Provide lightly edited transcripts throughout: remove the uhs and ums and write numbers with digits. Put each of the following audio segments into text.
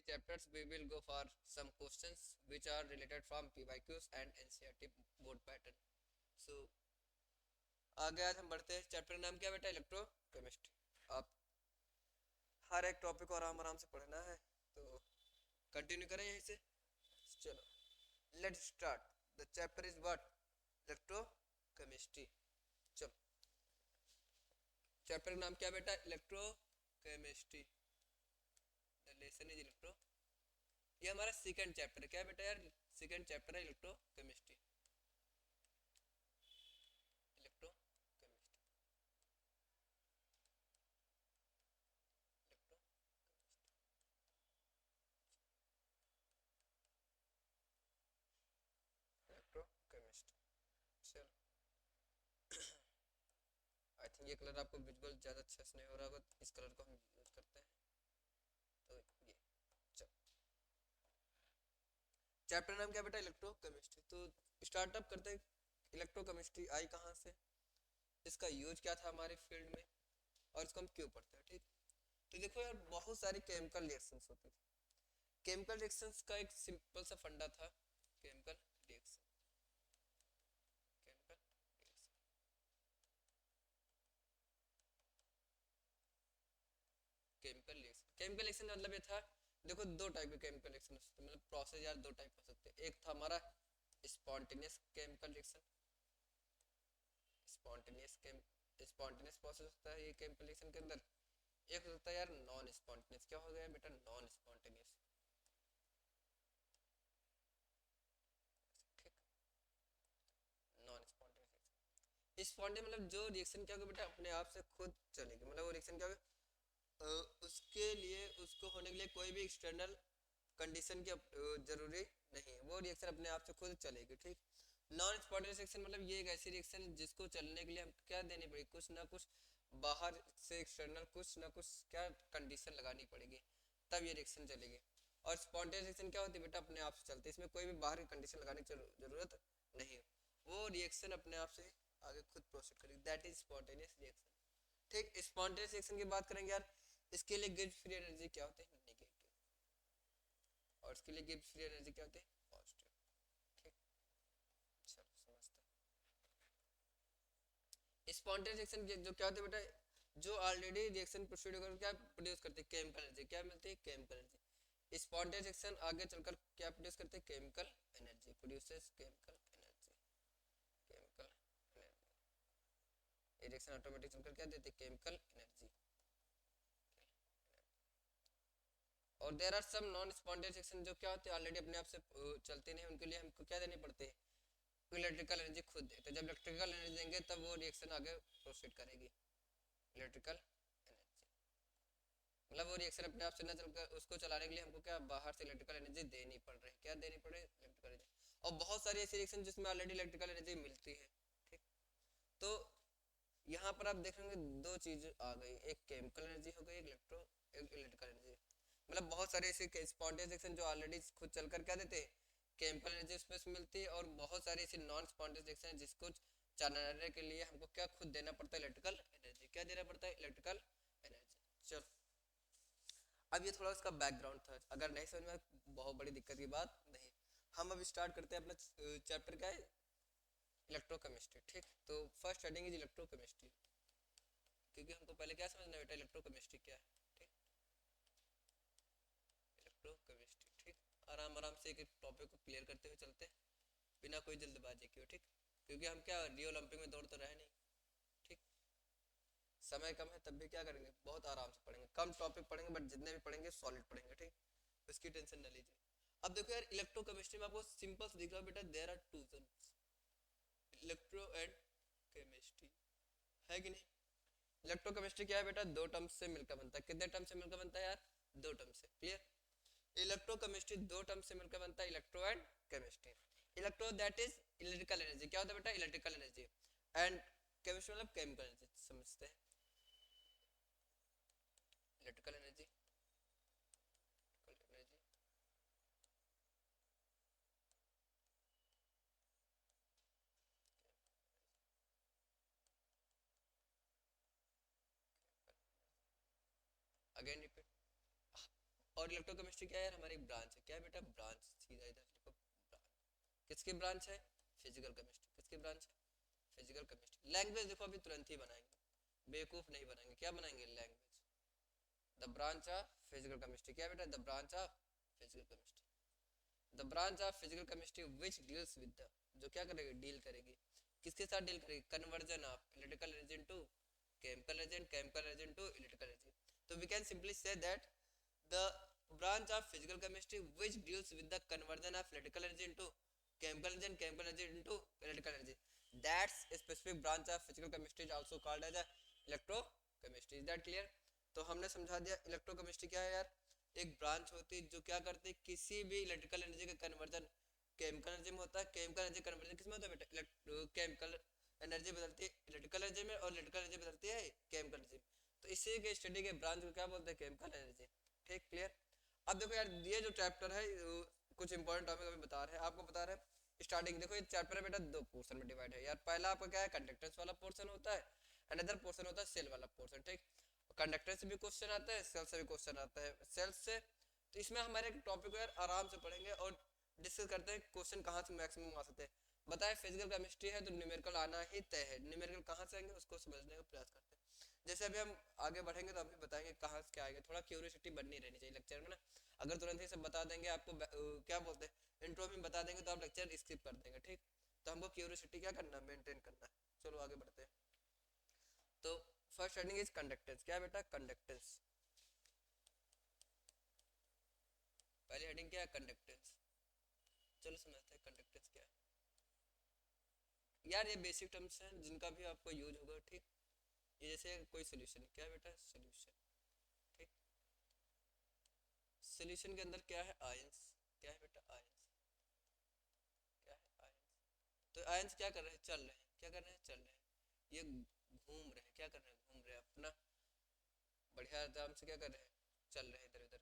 chapters we will go for some questions which are related from PYQs and NCERT board pattern. So आगे आज हम बढ़ते हैं. Chapter नाम क्या बेटा? इलेक्ट्रोकेमिस्ट्री. आप हर एक टॉपिक को आराम आराम से पढ़ना है, तो कंटिन्यू करें यहीं से. चलो let's start. The chapter is what? Electrochemistry. चलो चैप्टर का नाम क्या बेटा? Electrochemistry. The lesson is electro. ये हमारा सेकंड चैप्टर है. क्या बेटा यार? सेकंड चैप्टर है इलेक्ट्रोकेमिस्ट्री. इलेक्ट्रोकेमिस्ट्री. इलेक्ट्रोकेमिस्ट्री. चलो आई थिंक ये कलर आपको विजुअल ज़्यादा अच्छा से नहीं हो रहा होगा, इस कलर को हम यूज करते हैं. तो ये चैप्टर नाम क्या बेटा? इलेक्ट्रोकेमिस्ट्री. तो स्टार्टअप करते हैं. इलेक्ट्रोकेमिस्ट्री आई कहाँ से, इसका यूज क्या था हमारे फील्ड में, और इसको हम क्यों पढ़ते हैं. ठीक. तो देखो यार, बहुत सारी केमिकल रिएक्शंस होती थी. केमिकल रिएक्शंस का एक सिंपल सा फंडा था. Chemical reaction. Chemical reaction. Chemical reaction. Chemical reaction का मतलब ये था, देखो दो टाइप के केमिकल रिएक्शन हो सकते हैं, मतलब प्रोसेस यार दो टाइप हो सकते हैं. एक था हमारा spontaneous chemical reaction. Spontaneous process होता है ये केमिकल रिएक्शन के अंदर. एक होता है यार नॉन स्पॉन्टेनियस. क्या हो गया बेटा? Non spontaneous. ठीक. Non spontaneous. स्पॉन्टेनियस मतलब जो रिएक्शन क्या होगा बेटा, अपने आप से खुद चलेगी. मतलब वो रिएक्शन क्या होगा, उसके लिए, उसको होने के लिए कोई भी एक्सटर्नल कंडीशन की जरूरी नहीं है. वो रिएक्शन अपने आप से खुद चलेगी. ठीक. नॉन स्पॉन्टेनियस रिएक्शन मतलब ये एक ऐसी रिएक्शन जिसको चलने के लिए हम क्या देनी पड़ेगी, कुछ ना कुछ बाहर से एक्सटर्नल कुछ ना कुछ क्या कंडीशन लगानी पड़ेगी, तब ये रिएक्शन चलेगी. और स्पॉन्टेनियस रिएक्शन क्या होती है बेटा? अपने आप से चलती है. इसमें कोई भी बाहर की कंडीशन लगाने की जरूरत नहीं है. वो रिएक्शन अपने आप से आगे खुद प्रोसीड करेगी. That is spontaneous reaction. ठीक. स्पॉन्टेनियस रिएक्शन की बात करेंगे यार, इसके लिए गिब्स फ्री एनर्जी क्या होते हैं? नेगेटिव. और इसके लिए गिब्स फ्री एनर्जी क्या होते हैं? पॉजिटिव. ठीक. चलो समझते हैं. स्पॉन्टेनियस रिएक्शन जो क्या होते हैं बेटा, जो ऑलरेडी रिएक्शन प्रोसीड होकर क्या प्रोड्यूस करते हैं? Chemical energy. क्या मिलती है? Chemical energy. स्पॉन्टेनियस रिएक्शन आगे चलकर क्या प्रोड्यूस करते हैं? Chemical energy. Produces chemical energy. Chemical energy. ये रिएक्शन ऑटोमेटिक चलकर क्या देती है? Chemical energy. और there are some non spontaneous reaction जो क्या होते हैं, ऑलरेडी अपने आप से चलते नहीं, उनके लिए हमको क्या देनी पड़ती है? इलेक्ट्रिकल एनर्जी खुद दे. तो जब इलेक्ट्रिकल एनर्जी देंगे तब वो रिएक्शन आगे प्रोसीड करेगी. इलेक्ट्रिकल एनर्जी मतलब वो रिएक्शन अपने आप से न चलकर उसको चलाने के लिए हमको क्या बाहर से इलेक्ट्रिकल एनर्जी देनी पड़ रही है. क्या देनी पड़ रही है? Electrical energy. और बहुत सारी ऐसी रिएक्शन जिसमें ऑलरेडी इलेक्ट्रिकल एनर्जी मिलती है. ठीक. तो यहाँ पर आप देखेंगे दो चीज आ गई, एक केमिकल एनर्जी हो गई, एक इलेक्ट्रिकल एनर्जी. मतलब बहुत सारे ऐसे स्पॉन्टेनियस रिएक्शन जो ऑलरेडी खुद चलकर क्या देते हैं? केमिकल एनर्जी उसमें से मिलती है. और बहुत सारे ऐसे नॉन स्पॉन्टेनियस रिएक्शन है जिसको चलाने के लिए हमको क्या खुद देना पड़ता है? Electrical energy. क्या देना पड़ता है? Electrical energy. चलो अब ये थोड़ा उसका बैकग्राउंड था, अगर नहीं समझ में बहुत बड़ी दिक्कत की बात नहीं. हम अब स्टार्ट करते हैं अपना चैप्टर. क्या है? इलेक्ट्रोकेमिस्ट्री. ठीक. तो फर्स्ट हेडिंग इज इलेक्ट्रोकेमिस्ट्री, क्योंकि हमको पहले क्या समझना बेटा? इलेक्ट्रोकेमिस्ट्री क्या है. ठीक. इलेक्ट्रोकेमिस्ट्री. ठीक. आराम आराम से एक एक टॉपिक को क्लियर करते हुए चलते हैं, बिना कोई जल्दबाजी के. ठीक. क्योंकि हम क्या रियो ओलंपिक में दौड़ तो रहे नहीं. ठीक. समय कम है तब भी क्या करेंगे? बहुत आराम से पढ़ेंगे, कम टॉपिक पढ़ेंगे, बट जितने भी पढ़ेंगे सॉलिड पढ़ेंगे. ठीक. उसकी टेंशन न लीजिए. अब देखो यार, इलेक्ट्रोकेमिस्ट्री में आपको सिंपल से दिख रहा है बेटा, there are two terms, electro and chemistry, है कि नहीं? इलेक्ट्रोकेमिस्ट्री क्या है बेटा? दो टर्म से मिलकर बनता है. कितने टर्म से मिलकर बनता है यार? दो टर्म से. क्लियर? इलेक्ट्रोकेमिस्ट्री दो टर्म से मिलकर बनता है, electro and chemistry. Electro that is electrical energy. क्या होता है बेटा? Electrical energy. एंड केमिस्ट्री मतलब केमिकल एनर्जी. समझते हैं? Electrical energy, energy. Again repeat. और इलेक्ट्रोकेमिस्ट्री क्या है यार, हमारी ब्रांच है। क्या है बेटा, ब्रांच, सीधा इधर लिखो ब्रांच। किसकी ब्रांच है, फिजिकल केमिस्ट्री। किसकी ब्रांच है, फिजिकल केमिस्ट्री। लैंग्वेज देखो अभी तुरंत ही बनाएंगे, बेवकूफ नहीं बनाएंगे, क्या बनाएंगे, language. The branch of physical chemistry, क्या बेटा, the branch of physical chemistry. The branch of physical chemistry which deals with the, जो क्या करेगी, डील करेगी, किसके साथ डील करेगी, conversion of electrical energy to chemical agent, chemical agent to electrical energy. तो we can simply say that the branch of physical chemistry which deals with the conversion of electrical energy into chemical energy and chemical energy into electrical energy, that's a specific branch of physical chemistry is also called as a electrochemistry. Is that clear? तो हमने समझा दिया electrochemistry क्या है यार, एक branch होती है जो क्या करती है, किसी भी इलेक्ट्रिकल एनर्जी का कन्वर्जन केमिकल एनर्जी में होता है। केमिकल एनर्जी कन्वर्जन किसमें होता है बेटा, केमिकल एनर्जी बदलती है इलेक्ट्रिकल एनर्जी में, और इलेक्ट्रिकल एनर्जी बदलती है केमिकल एनर्जी में। तो इसी के स्टडी के ब्रांच को क्या बोलते हैं, केमिकल एनर्जी। ठीक, क्लियर। अब देखो यार, ये जो चैप्टर है कुछ इंपॉर्टेंट टॉपिक अभी बता रहे हैं आपको, बता रहे हैं स्टार्टिंग। देखो ये चैप्टर है बेटा, दो पोर्शन में डिवाइड है यार। पहला आपका क्या है, कंडक्टेंस वाला पोर्शन होता है, अनदर पोर्शन होता है सेल वाला पोर्शन। ठीक, कंडक्टेंस से भी क्वेश्चन आता है, सेल से भी क्वेश्चन आता है। सेल से तो इसमें हमारे टॉपिक को यार आराम से पढ़ेंगे और डिस्कस करते हैं क्वेश्चन कहाँ से मैक्सिमम आ सकते हैं। बताए फिजिकल केमिस्ट्री है तो न्यूमेरिकल आना ही तय है। न्यूमेरिकल कहाँ से आएंगे उसको समझने का प्रयास करते हैं। जैसे अभी हम आगे बढ़ेंगे तो अभी बताएंगे कहाँ से क्या आएगा, थोड़ा क्यूरियोसिटी बननी रहनी चाहिए लेक्चर में ना। अगर तुरंत ही सब बता देंगे आपको, क्या बोलते हैं, इंट्रो में बता देंगे तो आप लेक्चर स्किप कर देंगे। ठीक, तो हमको क्यूरियोसिटी क्या करना है, मेंटेन करना है। चलो आगे बढ़ते हैं। तो फर्स्ट हेडिंग इज कंडक्टेंस। क्या बेटा, कंडक्टेंस। पहली हेडिंग क्या है, कंडक्टेंस। चलो समझते हैं कंडक्टेंस क्या है यार। ये बेसिक टर्म्स हैं जिनका भी आपको यूज होगा। ठीक, ये जैसे कोई सोल्यूशन, क्या बेटा, सोल्यूशन। ठीक, सोल्यूशन के अंदर क्या है, आयंस। क्या है बेटा, आयंस। क्या है, आयंस। तो आयंस क्या कर रहे हैं, चल रहे हैं। क्या कर रहे हैं, चल रहे हैं। ये घूम रहे हैं। क्या कर रहे हैं, घूम रहे हैं अपना बढ़िया आराम से। क्या कर रहे हैं, चल रहे हैं इधर उधर।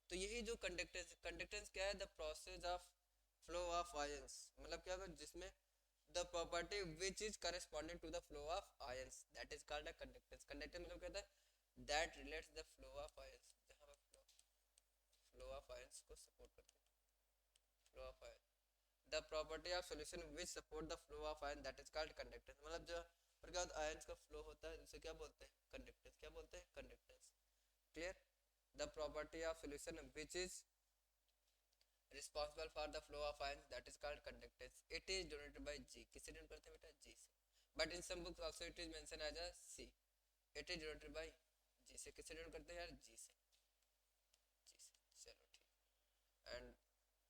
तो यही जो कंडक्टेंस, कंडक्टेंस क्या है, the process of flow of ions. मतलब क्या होगा, जिसमें the property which is corresponding to the flow of ions, that is called a conductance. Conductance मतलब कहता है that relates the flow of ions, जहाँ पर flow of ions को support करते हैं, flow of ions, the property of solution which support the flow of ions, that is called conductance। मतलब जो पर क्या होता है, आयंस का फ्लो होता है, उसे क्या बोलते हैं, कंडक्टेंस। क्या बोलते हैं, conductance. Clear. the property of solution which is responsible for the flow of ions, that is called conductance, it is denoted by G। किससे डिनोट करते हैं बेटा, G से। but in some books also it is mentioned as a C। it is denoted by G से। किससे denote करते हैं यार, G से, G से। चलो ठीक। एंड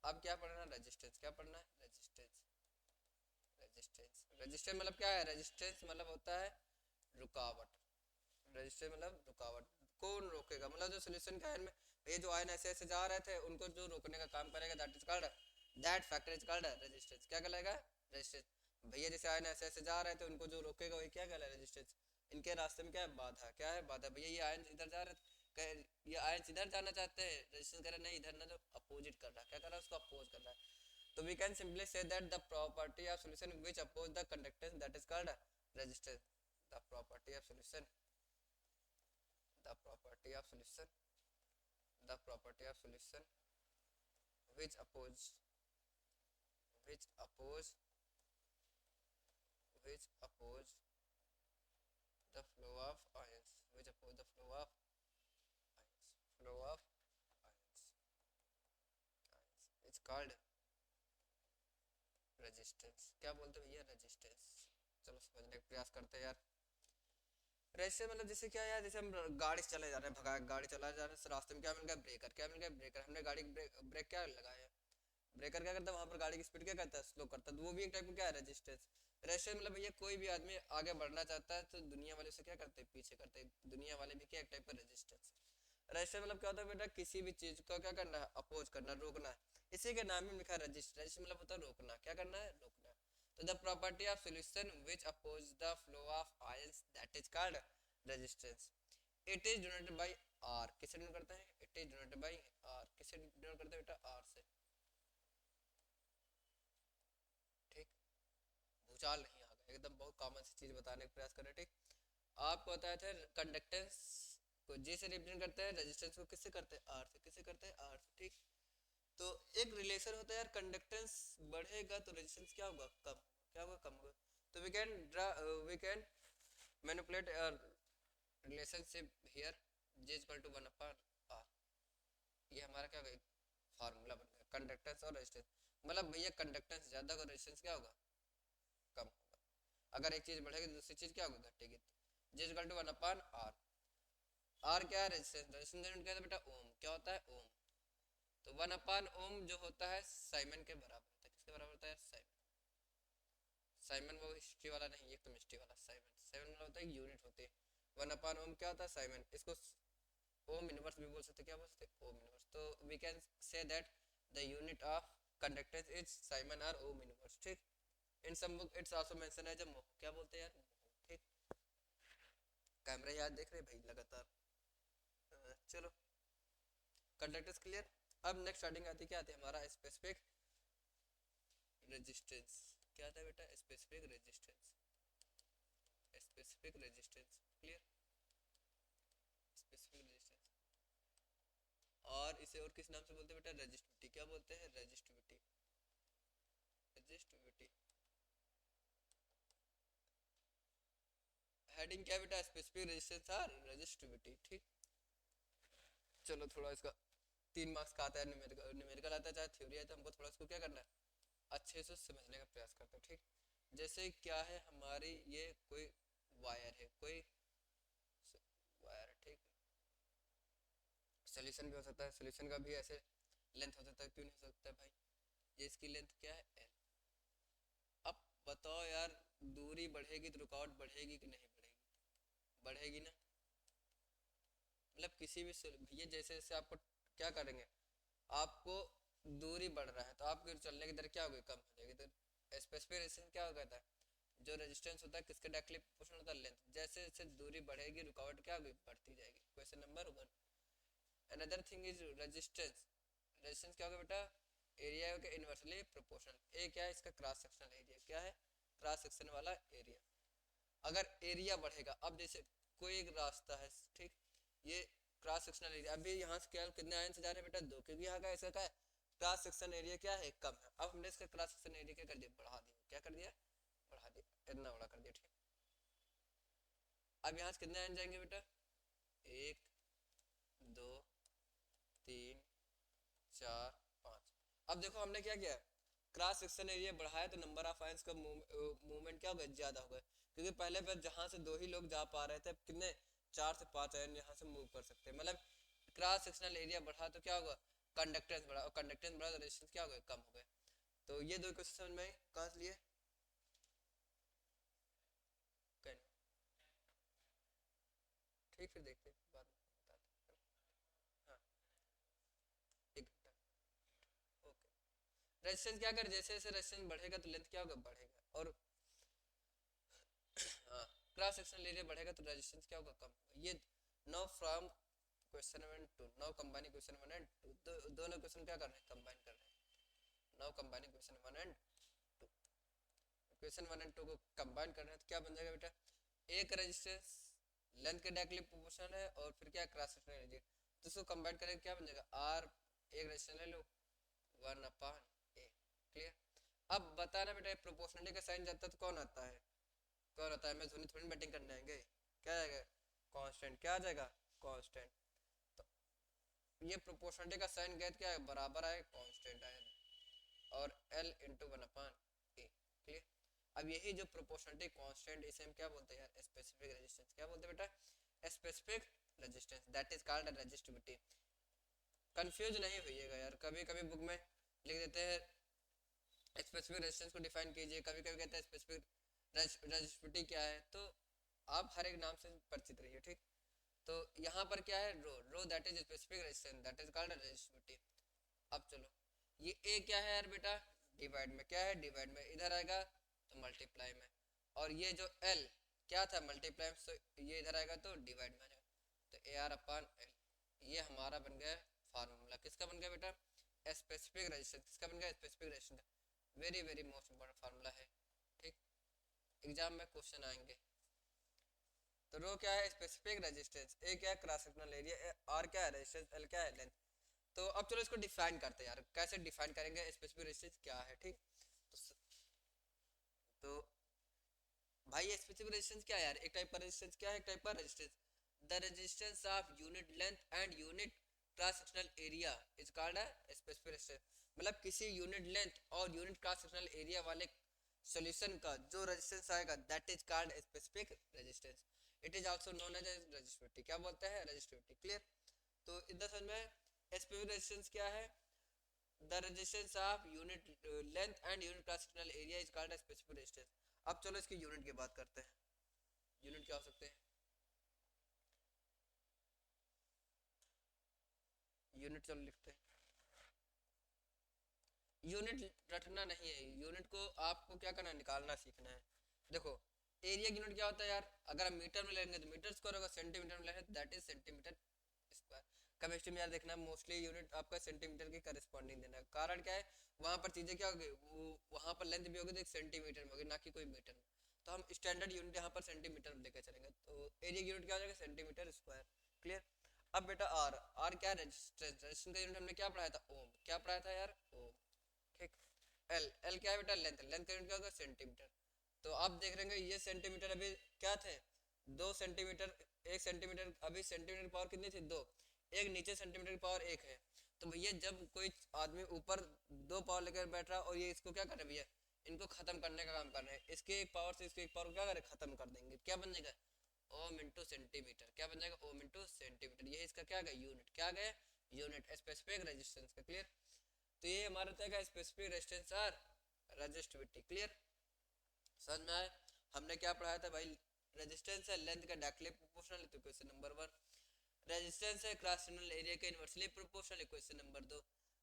अब क्या पढ़ना है, रेजिस्टेंस। क्या पढ़ना है, रेजिस्टेंस। रेजिस्टेंस, रेजिस्टेंस मतलब क्या है, रेजिस्टेंस मतलब होता है रुकावट। रेजिस्टेंस मतलब रुकावट, कौन रोकेगा, मतलब जो सोल्यूशन का है, ये जो आयन ऐसे ऐसे जा रहे थे उनको जो रोकने का काम करेगा, that is called, that factor is called resistance. क्या कहलाएगा, रेजिस्टेंस। भैया जैसे आयन ऐसे ऐसे जा रहे थे उनको जो रोकेगा वही क्या कहलाएगा, रेजिस्टेंस। इनके रास्ते में क्या है, बाधा। क्या है, बाधा। भैया ये आयन इधर जा रहे थे, ये आयन इधर जाना चाहते हैं, रेजिस्टेंस कह रहा नहीं, इधर ना, जो अपोजिट कर रहा है। क्या कर रहा है, उसको अपोज कर रहा है। तो we can simply say that the property of solution which oppose the conductance, that is called resistance. The property of solution, the property of solution, the property of solution which oppose, which oppose, which oppose the flow of ions, which oppose the flow of ions, flow of ions, ions, it's called resistance। क्या बोलते हैं भैया, resistance। चलो समझने का प्रयास करते हैं यार। रेजिस्टेंस मतलब जैसे क्या यार, जैसे हम गाड़ी से चले जा रहे हैं, भगा गाड़ी चला जा रहे हैं, रास्ते में क्या मिल गया, ब्रेकर। क्या मिल गया, ब्रेकर। हमने गाड़ी ब्रेक क्या लगाया, ब्रेकर क्या करता है, वहां पर गाड़ी की स्पीड क्या करता है, स्लो करता है। तो वो भी एक टाइप का क्या है, रेजिस्टेंस। रेजिस्टेंस मतलब भैया कोई भी आदमी आगे बढ़ना चाहता है तो दुनिया वाले उसे क्या करते हैं, पीछे करते हैं। दुनिया वाले भी क्या एक टाइप का रेजिस्टेंस। रेजिस्टेंस मतलब क्या होता है बेटा, किसी भी चीज को क्या करना है, अपोज करना, रोकना है। इसी के नाम में लिखा है रजिस्ट। रजिस्ट मतलब होता है रोकना। क्या करना है, रोकना। तो the property of solution which oppose the flow of ions, that is called resistance. It is denoted by R. किससे डिनोट करते हैं, it is denoted by R. किससे डिनोट करते हैं बेटा, आर से। ठीक, भूचाल नहीं आ गया, एकदम बहुत कॉमन सी चीज बताने का प्रयास कर रहे। ठीक, आपको बताया था कंडक्टेंस को जी से रिप्रेजेंट करते हैं, रेजिस्टेंस को किससे करते हैं, आर से। किससे करते हैं, आर से, ठीक। तो एक रिलेशन होता है यार, कंडक्टेंस बढ़ेगा तो रेजिस्टेंस क्या होगा, कम। क्या होगा, कम होगा। तो we can manipulate relationship here, J is equal to 1/r। ये हमारा क्या होगा, फार्मूला बन गया कंडक्टेंस और रेजिस्टेंस। मतलब भैया कंडक्टेंस ज्यादा होगा, रेजिस्टेंस क्या होगा, कम होगा। अगर एक चीज बढ़ेगी तो दूसरी चीज क्या होगी, घटेगी। J is equal to 1/r। R क्या है, रेजिस्टेंस। रेजिस्टेंस यूनिट क्या है बेटा, ओम। क्या होता है, ओम। तो 1/ओम जो होता है साइमन के बराबर होता है। किसके बराबर होता है, साइमन। साइमन वो हिस्ट्री वाला नहीं, ये केमिस्ट्री वाला साइमन। साइमन वाला होता है यूनिट होती है। 1/ओम क्या होता है, साइमन। इसको ओम इनवर्स भी बोल सकते, क्या बोल सकते, ओम इनवर्स। तो we can say that the unit of conductance is siemens or ohm inverse, ठीक। In some book it's also mention as a mho. क्या बोलते हैं यार, मोह, ठीक। कैमरा याद देख रहे भाई लगातार। चलो, कंडक्टेंस क्लियर। अब नेक्स्ट स्टार्टिंग आती है, क्या आती है हमारा, स्पेसिफिक रेजिस्टेंस। क्या आता है बेटा, specific resistance. Specific resistance, clear. Specific resistance, और इसे और किस नाम से बोलते हैं बेटा, रेजिस्टिविटी। क्या बोलते हैं, रेजिस्टिविटी। रेजिस्टिविटी हेडिंग क्या बेटा, स्पेसिफिक रेजिस्टेंस और रेजिस्टिविटी, ठीक। चलो थोड़ा इसका 3 मार्क्स का आता है, न्यूमेरिकल आता है चाहे थ्योरी है, तो हमको थोड़ा इसको क्या करना है, अच्छे से समझने का प्रयास करते हैं, ठीक। जैसे क्या है हमारी, ये कोई वायर है, कोई वायर, ठीक। सोल्यूशन भी हो सकता है, सोल्यूशन का भी ऐसे लेंथ हो सकता है, क्यों नहीं हो सकता है भाई। ये इसकी लेंथ क्या है, एल। अब बताओ यार, दूरी बढ़ेगी तो रुकावट बढ़ेगी कि नहीं बढ़ेगी, बढ़ेगी ना। मतलब किसी भी भैया जैसे जैसे आपको क्या करेंगे, आपको दूरी बढ़ रहा है तो आपके चलने की दर क्या होगी, कम हो जाएगी। तो स्पेसिफिक रेजिस्टेंस क्या कहता है, जो रेजिस्टेंस होता है किसके डायरेक्टली प्रोपोर्शनल होता है, लेंथ। जैसे जैसे दूरी बढ़ेगी रुकावट क्या होगी, बढ़ती जाएगी। Question number 1। Another thing is resistance. Resistance क्या होगा बेटा, एरिया के इनवर्सली प्रोपोर्शनल। ए क्या है, इसका क्रॉस सेक्शनल एरिया। क्या है, क्रॉस सेक्शन वाला एरिया। अगर एरिया बढ़ेगा, अब जैसे कोई एक रास्ता है, ठीक, ये क्रॉस सेक्शनल एरिया, अभी यहाँ से क्या कितने आयन से जा रहे हैं बेटा, 2, क्योंकि यहाँ का इसका क्या है, क्रॉस सेक्शन एरिया क्या है, कम है। अब हमने इसका क्रॉस सेक्शन एरिया क्या कर दिया, बढ़ा दिया। क्या कर दिया, बढ़ा दिया, इतना बड़ा कर दिया, ठीक। अब यहाँ से कितने आयन जाएंगे बेटा, 1 2 3 4 5। अब देखो हमने क्या किया, क्रॉस सेक्शन एरिया बढ़ाया तो नंबर ऑफ आयंस का मूवमेंट क्या होगा, ज्यादा होगा। क्योंकि पहले पर जहां से 2 ही लोग जा पा रहे थे, अब कितने 4 से 5 आयन यहाँ से मूव कर सकते हैं। मतलब क्रॉस सेक्शनल एरिया बढ़ा तो क्या होगा, कंडक्टेंस बढ़ा, और कंडक्टेंस बढ़ा तो रेजिस्टेंस क्या हो गया, कम हो गया। तो ये 2 क्वेश्चन समझ में आए, कहाँ से लिए, ठीक। फिर देखते हैं बाद में बताते हैं। हाँ, 1 घंटा, ओके। रेजिस्टेंस क्या कर, जैसे जैसे रेजिस्टेंस बढ़ेगा तो लेंथ क्या होगा, बढ़ेगा। और हाँ, क्रॉस सेक्शनल एरिया बढ़ेगा तो रेजिस्टेंस क्या होगा, कम होगा। ये now from question 1 2, now combining question 1 and 2, दोनों क्वेश्चन क्या कर रहे हैं, कंबाइन कर रहे हैं। Now combining question 1 and 2, question 1 and 2 को कंबाइन कर रहे हैं तो क्या बन जाएगा बेटा, एक रेजिस्टेंस लेंथ के डायरेक्टली प्रोपोर्शनल है, और फिर क्या, क्रॉस सेक्शनल एरिया। तो इसको कंबाइन करेंगे क्या बन जाएगा, आर, एक रेजिस्टेंस ले लो, 1/a, क्लियर। अब बताना बेटा, प्रोपोर्शनलिटी का साइन जाता है तो कौन आता है, कौन आता है, मैं धोनी थोड़ी बैटिंग करने आएंगे, क्या आएगा, कांस्टेंट। क्या आ जाएगा, कांस्टेंट। तो ये प्रोपोर्शनलिटी का साइन गैर क्या है, बराबर आए, कांस्टेंट आए, और L इंटू 1/a, क्लियर। अब यही जो प्रोपोर्शनलिटी कांस्टेंट, इसे हम क्या बोलते हैं यार, स्पेसिफिक रेजिस्टेंस। क्या बोलते हैं बेटा, specific resistance, that is called resistivity. Confuse नहीं होइएगा यार, कभी कभी बुक में लिख देते हैं स्पेसिफिक रेजिस्टेंस को डिफाइन कीजिए, कभी कभी कहते हैं स्पेसिफिक रेजिस्टिविटी क्या है। तो आप हर एक नाम से परिचित रहिए, ठीक। तो यहाँ पर क्या है, rho, rho that is specific resistance, that is called resistivity. अब चलो, ये ए क्या है यार बेटा, डिवाइड में, क्या है, डिवाइड में, इधर आएगा तो मल्टीप्लाई में। और ये जो एल क्या था, मल्टीप्लाई में, तो ये इधर आएगा तो डिवाइड में आ जाएगा। तो ए आर अपॉन एल, ये हमारा बन गया फार्मूला। किसका बन गया बेटा, स्पेसिफिक रेजिस्टेंस। किसका बन गया, specific resistance. Very very most important formula है, ठीक। एग्जाम में क्वेश्चन आएंगे। तो रो क्या है स्पेसिफिक रेजिस्टेंस, ए क्या है क्रॉस सेक्शनल एरिया, आर क्या है रेजिस्टेंस, एल क्या है लेंथ। तो अब चलो इसको डिफाइन करते हैं यार, कैसे डिफाइन करेंगे स्पेसिफिक रेजिस्टेंस क्या है, ठीक। तो भाई स्पेसिफिक रेजिस्टेंस क्या है यार, एक टाइप का रेजिस्टेंस क्या है, एक टाइप का resistance the resistance of unit length and unit cross sectional area is called a specific resistance. मतलब किसी यूनिट लेंथ और यूनिट क्रॉस सेक्शनल एरिया वाले सॉल्यूशन का जो रेजिस्टेंस आएगा that is called specific resistance. It is also known as resistivity, क्या बोलते हैं रेजिस्टिविटी, क्लियर। तो इधर समझ में स्पेसिफिक रेजिस्टेंस क्या है, the resistance of unit length and unit cross sectional area is called a specific resistance। अब चलो इसकी यूनिट की बात करते हैं, यूनिट क्या हो सकते हैं, यूनिट चलो लिखते हैं। यूनिट रटना नहीं है, यूनिट को आपको क्या करना है, निकालना सीखना है। देखो एरिया की यूनिट क्या होता है यार, अगर हम मीटर में लेंगे तो मीटर स्क्वायर होगा, सेंटीमीटर में लेंगे that is centimetre square. Chemistry में यार देखना मोस्टली यूनिट आपका सेंटीमीटर की करस्पॉन्डिंग देना है, कारण क्या है वहाँ पर चीज़ें क्या होगी, वहाँ पर लेंथ भी होगी तो एक सेंटीमीटर में होगी ना कि कोई मीटर में। तो हम स्टैंडर्ड यूनिट यहाँ पर सेंटीमीटर में लेकर चलेंगे, तो एरिया की यूनिट क्या हो जाएगा सेंटीमीटर स्क्वायर, क्लियर। अब बेटा आर, आर क्या है रेजिस्टेंस, रेजिस्टेंस का यूनिट हमने क्या पढ़ाया था ओम, क्या पढ़ाया था यार ओम, ठीक। एल, एल क्या है बेटा लेंथ, लेंथ का यूनिट क्या होगा सेंटीमीटर। तो आप देख रहे हैं ये सेंटीमीटर अभी क्या थे 2 सेंटीमीटर, 1 सेंटीमीटर, अभी सेंटीमीटर की पावर कितनी थी 2, एक नीचे सेंटीमीटर की पावर 1 है। तो भैया जब कोई आदमी ऊपर 2 पावर लेकर बैठ रहा है और ये इसको क्या कर रहे हैं भैया, इनको खत्म करने का काम कर रहे हैं, इसके एक पावर से इसके एक पावर क्या करें खत्म कर देंगे, क्या बन जाएगा ओम इंटू सेंटीमीटर, क्या बन जाएगा ओम इंटू सेंटीमीटर, ये इसका क्या गया यूनिट, क्या गया यूनिट स्पेसिफिक रेजिस्टेंस का, क्लियर। तो ये हमारा था स्पेसिफिक रेजिस्टेंस और रेजिस्टिविटी, क्लियर समझ में आया। हमने क्या पढ़ाया था भाई, रेजिस्टेंस है लेंथ का डायरेक्टली प्रोपोर्शनल, तो क्वेश्चन नंबर 1। रेजिस्टेंस है क्रॉस सेक्शनल एरिया के इनवर्सली प्रोपोर्शनल, क्वेश्चन नंबर 2।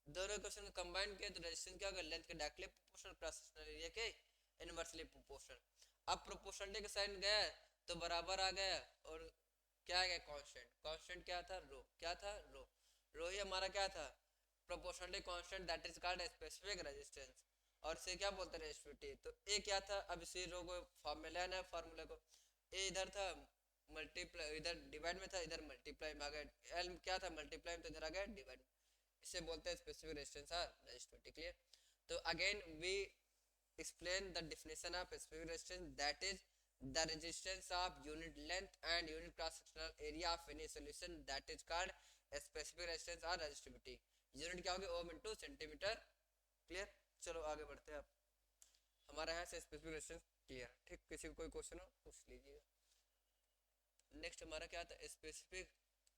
दोनों क्वेश्चन को कंबाइन किया तो रेजिस्टेंस क्या होगा लेंथ का directly proportional cross sectional area के इनवर्सली प्रोपोर्शनल। अब प्रोपोर्शनलिटी का साइन गया तो बराबर आ गया, और क्या आ गया कांस्टेंट, कांस्टेंट क्या था रो, क्या था रो, रो ही हमारा क्या था proportionality constant that is called specific resistance, और से क्या बोलते हैं रेजिस्टिविटी। तो ए क्या था, अब इसी रो को फॉर्म में लेना है फार्मूला को, ए इधर था मल्टीप्लाई, इधर डिवाइड में था इधर मल्टीप्लाई में आ गया, एल क्या था मल्टीप्लाई में तो इधर आ गया डिवाइड में, इसे बोलते हैं स्पेसिफिक रेजिस्टेंस और रेजिस्टिविटी, क्लियर। तो again we explain the definition of specific resistance, that is the resistance of unit length and unit cross sectional area of any solution, that is called specific resistance or resistivity। Unit क्या होगी ओम into centimetre, clear. चलो आगे बढ़ते हैं, अब हमारा यहाँ से स्पेसिफिक रेजिस्टेंस क्लियर, ठीक। किसी को कोई क्वेश्चन हो पूछ लीजिएगा। नेक्स्ट हमारा क्या था स्पेसिफिक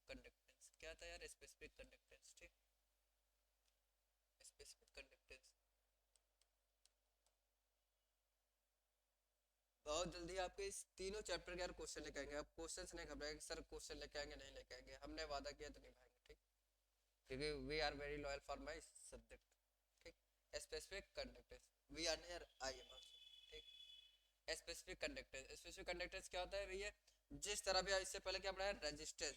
कंडक्टेंस, क्या था यार स्पेसिफिक कंडक्टेंस, ठीक। स्पेसिफिक कंडक्टेंस बहुत जल्दी आपके इस तीनों चैप्टर के यार क्वेश्चन लेके आएंगे, आप क्वेश्चन नहीं घबराएंगे सर क्वेश्चन लेके आएंगे नहीं लेके आएंगे, हमने वादा किया तो निभाएंगे, ठीक। क्योंकि we are very loyal for my subject, ठीक। Specific conductance we are near I am also, ठीक। स्पेसिफिक कंडक्टेंस, स्पेसिफिक कंडक्टेंस क्या होता है भैया, जिस तरह भी इससे पहले क्या पढ़ा है रेजिस्टेंस,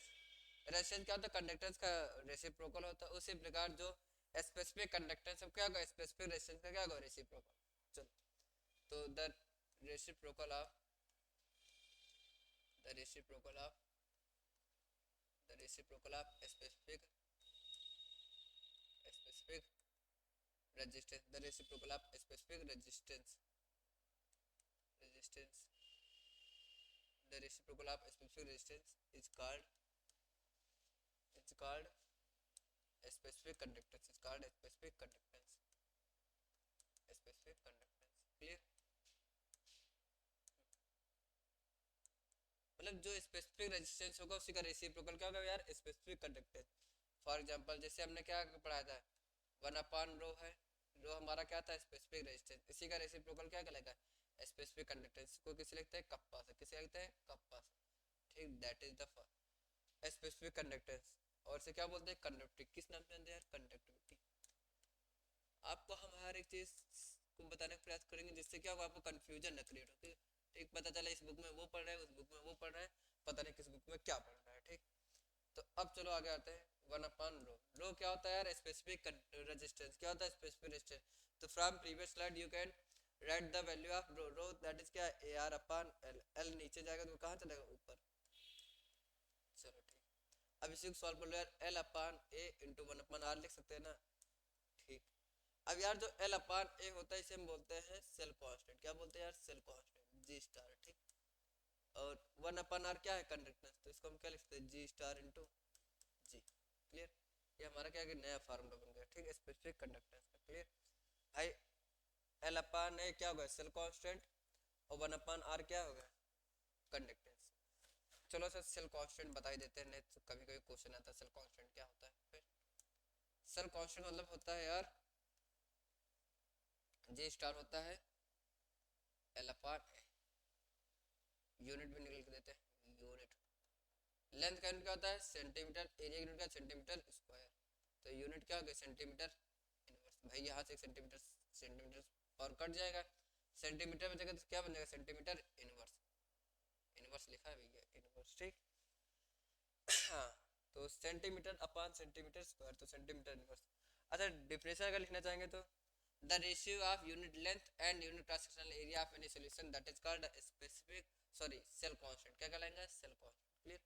रेजिस्टेंस क्या होता है कंडक्टेंस का रेसिप्रोकल होता है, उसी प्रकार जो स्पेसिफिक कंडक्टेंस क्या होगा स्पेसिफिक रेजिस्टेंस का क्या होगा रेसिप्रोकल। चलो तो reciprocal of the reciprocal of the reciprocal of specific resistance, the reciprocal of specific resistance, the reciprocal of specific resistance is called a specific conductance, is called a specific conductance, clear। मतलब जो specific resistance होगा उसी का reciprocal क्या होगा यार specific conductance. For example जैसे हमने क्या पढ़ाया था 1/रो है, रो हमारा क्या था स्पेसिफिक रेजिस्टेंस, इसी का रेसिप्रोकल क्या कहलाएगा स्पेसिफिक कंडक्टेंस, को किसे लिखते हैं कप्पा से, किसे लिखते हैं कप्पा से, ठीक। That is the specific conductance. और से क्या बोलते हैं कंडक्टिविटी, किस नाम से जानते हैं यार कंडक्टिविटी। आपको हम हर एक चीज को बताने का प्रयास करेंगे जिससे क्या होगा आपको कंफ्यूजन न क्रिएट हो, ठीक। पता चला इस बुक में वो पढ़ रहा है उस बुक में वो पढ़ रहा है, पता नहीं किस बुक में क्या पढ़ रहा है, ठीक। तो अब चलो आगे आते हैं 1/रो, रो क्या होता है यार स्पेसिफिक रेजिस्टेंस, क्या होता है स्पेसिफिक रेजिस्टेंस। तो from previous slide you can write the value of rho, rho that is क्या AR/L, L नीचे जाएगा तो कहाँ चलेगा ऊपर, अब इसी को सॉल्व कर लो यार, L upon A into one upon R लिख सकते हैं ना, ठीक। अब यार जो एल अपान ए होता है इसे हम बोलते हैं सेल कांस्टेंट, क्या बोलते हैं यार, सेल कांस्टेंट जी स्टार, ठीक। और वन अपान आर क्या है, कंडक्टेंस, तो इसको हम क्या लिखते हैं, जी स्टार इंटू जी, क्लियर। ये हमारा क्या है, नया फार्मूला बन गया, ठीक, स्पेसिफिक कंडक्टेंस का, क्लियर भाई। एल अपान ए क्या होगा, सेल कांस्टेंट, और वन अपान आर क्या होगा, कंडक्टेंस। चलो सर सेल कांस्टेंट बता ही देते हैं, नहीं तो कभी कभी क्वेश्चन आता है सेल कांस्टेंट क्या होता है। फिर सेल कांस्टेंट मतलब होता है यार, जे स्टार होता है एल अपान ए, यूनिट भी निकल के देते हैं, यूनिट। लेंथ का यूनिट क्या होता है सेंटीमीटर, एरिया यूनिट का सेंटीमीटर स्क्वायर, तो यूनिट क्या हो गया सेंटीमीटर इनवर्स। भाई यहाँ से सेंटीमीटर सेंटीमीटर और कट जाएगा, सेंटीमीटर बचेगा तो क्या बन जाएगा सेंटीमीटर इनवर्स, इनवर्स लिखा है भैया इनवर्स, ठीक। हाँ, तो सेंटीमीटर अपान सेंटीमीटर स्क्वायर, तो सेंटीमीटर इनवर्स। अच्छा डिफरेंशियल अगर लिखना चाहेंगे तो the ratio of unit length and unit cross sectional area of any solution that is called specific sorry cell constant, क्या कहलाएगा सेल कांस्टेंट, क्लियर।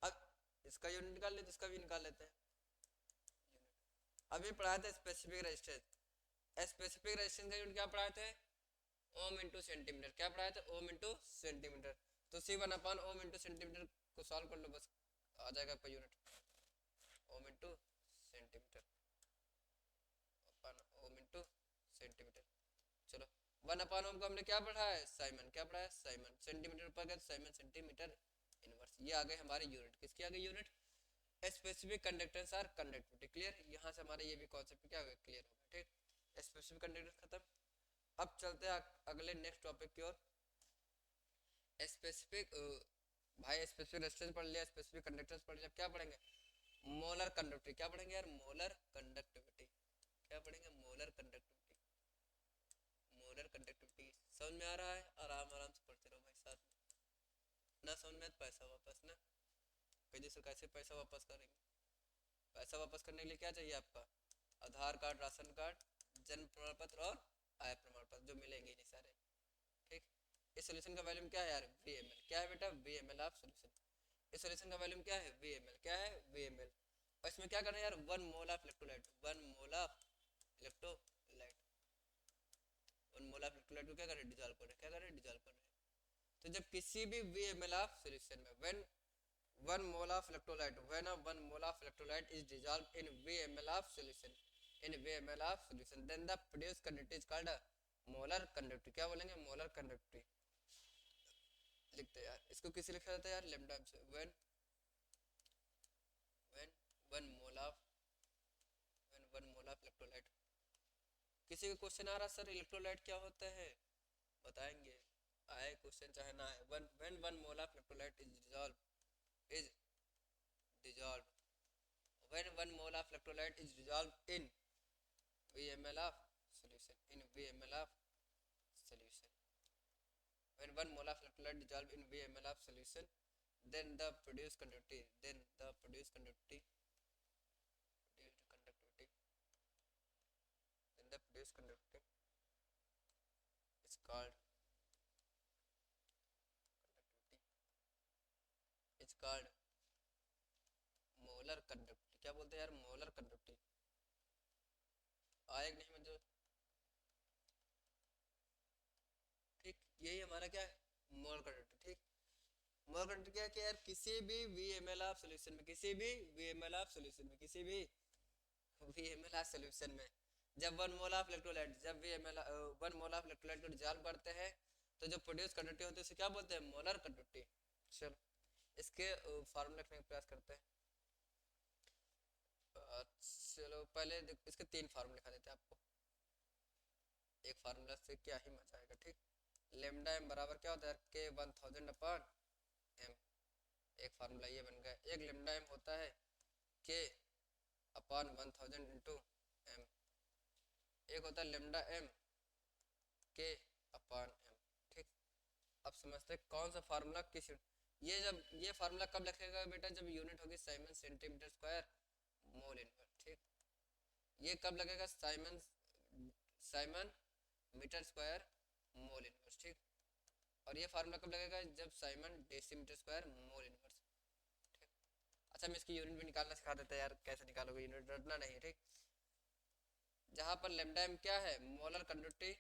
अब इसका यूनिट निकाल लेते, इसका भी निकाल लेते हैं यूनिट। अभी पढ़ाए थे स्पेसिफिक रेजिस्टेंस, स्पेसिफिक रेजिस्टेंस का यूनिट क्या पढ़ाए थे, ओम इंटू सेंटीमीटर, क्या पढ़ाए थे ओम इंटू सेंटीमीटर, तो C one upon ohm into centimetre को सॉल्व कर लो, बस आ जाएगा आपका unit, ohm into centimetre upon ohm into centimetre. चलो वन अपान ओम को हमने क्या पढ़ा है साइमन, क्या पढ़ा है साइमन, सेंटीमीटर पर गया साइमन सेंटीमीटर इनवर्स, ये आ गए हमारे यूनिट, किसकी आ गई unit, specific conductance or conductivity, clear. यहाँ से हमारे ये भी कॉन्सेप्ट क्या हो गया क्लियर हो गया, ठीक। स्पेसिफिक कंडक्टेंस खत्म। अब चलते हैं अगले नेक्स्ट टॉपिक की ओर, स्पेसिफिक भाई स्पेसिफिक रेजिस्टेंस पढ़ लिया, स्पेसिफिक कंडक्टेंस पढ़ लिया, क्या पढ़ेंगे मोलर कंडक्टिविटी, क्या पढ़ेंगे यार मोलर कंडक्टिविटी, क्या पढ़ेंगे मोलर कंडक्टिविटी, मोलर कंडक्टिविटी। समझ में आ रहा है, आराम आराम से पढ़ते रहो भाई साथ में, ना समझ में पैसा वापस ना, कहीं सर कैसे पैसा वापस करेंगे, पैसा वापस करने के लिए क्या चाहिए आपका, आधार कार्ड, राशन कार्ड, जन्म प्रमाण पत्र और आय प्रमाण पत्र, जो मिलेंगे नहीं सारे, ठीक। इस सॉल्यूशन का वॉल्यूम क्या है यार VML, क्या है बेटा VML ऑफ सॉल्यूशन, इस सॉल्यूशन का वॉल्यूम क्या है VML, क्या है VML। और इसमें क्या करना है यार, one mole of electrolyte, one mole of electrolyte, one mole of electrolyte को क्या कर रहे हैं डिसॉल्व कर रहे हैं, क्या कर रहे हैं डिसॉल्व कर रहे हैं। तो जब किसी भी VML ऑफ सॉल्यूशन में when one mole of electrolyte, when a one mole of electrolyte is dissolved in VML of solution, in VML of solution, then the produced conductivity is called a molar conductivity, क्या बोलेंगे molar conductivity, लिखते हैं यार इसको किसी लिखा जाता है यार लेमडा से, when one mole of electrolyte। किसी का क्वेश्चन आ रहा सर इलेक्ट्रोलाइट क्या होता है, बताएंगे, आए क्वेश्चन चाहे ना आए, when one mole of electrolyte is dissolved, when one mole of electrolyte is dissolved in VML of solution, in VML of solution, when one mole of electrolyte dissolved in VML of solution, then the produced conductivity, then the produced conductivity, then the produced conductivity is called molar conductivity, क्या बोलते हैं यार molar conductivity, आए नहीं मतलब, ठीक। यही हमारा क्या है मोलर कंडक्टिविटी, ठीक। मोलर कंडक्टिविटी क्या है कि यार किसी भी VML ऑफ सॉल्यूशन में, किसी भी VML ऑफ सॉल्यूशन में, किसी भी VML ऑफ सॉल्यूशन में जब वन मोल ऑफ इलेक्ट्रोलाइट, जब VML one mole of electrolyte को डिसॉल्व करते हैं तो जो प्रोड्यूस कंडक्टिविटी होती है उसे क्या बोलते हैं मोलर कंडक्टिविटी। चलो इसके फार्मूला लिखने का प्रयास करते हैं। चलो पहले इसके तीन फार्मूले लिखा देते हैं आपको, एक फार्मूला से क्या ही मजा आएगा, ठीक। लेमडा एम बराबर क्या होता है के 1000 अपान एम, एक फार्मूला ये बन गया। एक लेमडा एम होता है के अपान 1000 इंटू एम, एक होता है लेमडा एम के अपान एम, ठीक। अब समझते हैं कौन सा फार्मूला किस, ये जब ये फार्मूला कब लिखेगा बेटा, जब यूनिट होगी siemens centimetre square mole inverse, ठीक। ये कब लगेगा siemens siemens metre square mole inverse, ठीक। और ये फार्मूला कब लगेगा जब siemens decimetre square mole inverse, ठीक। अच्छा मैं इसकी यूनिट भी निकालना सिखा देता यार, कैसे निकालोगे यूनिट, रटना नहीं ठीक। जहाँ पर लेमडा एम क्या है, मोलर कंडक्टिविटी,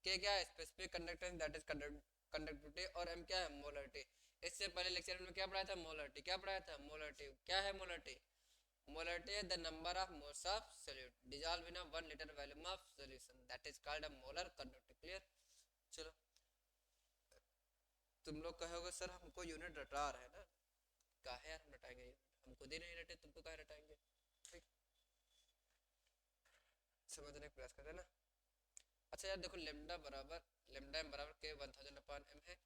के क्या है, specific conductance that is conductivity, और एम क्या है, मोलरिटी। इससे पहले लेक्चर में क्या पढ़ाया था, मोलरिटी। क्या पढ़ाया था, मोलरिटी। क्या है मोलरिटी, मोलरिटी है the number of moles of solute dissolve in 1 litre volume of solution, that is called a molar conductivity. Clear. चलो तुम लोग कहोगे सर हमको यूनिट रटा रहे हैं ना, काहे यार हम रटाएंगे यूनिट, हम खुद ही नहीं रटे, तुमको काहे रटाएंगे। ठीक, समझने का प्रयास करते हैं ना। अच्छा यार देखो, लेमडा बराबर, लेमडा एम बराबर के 1000 अपान एम है।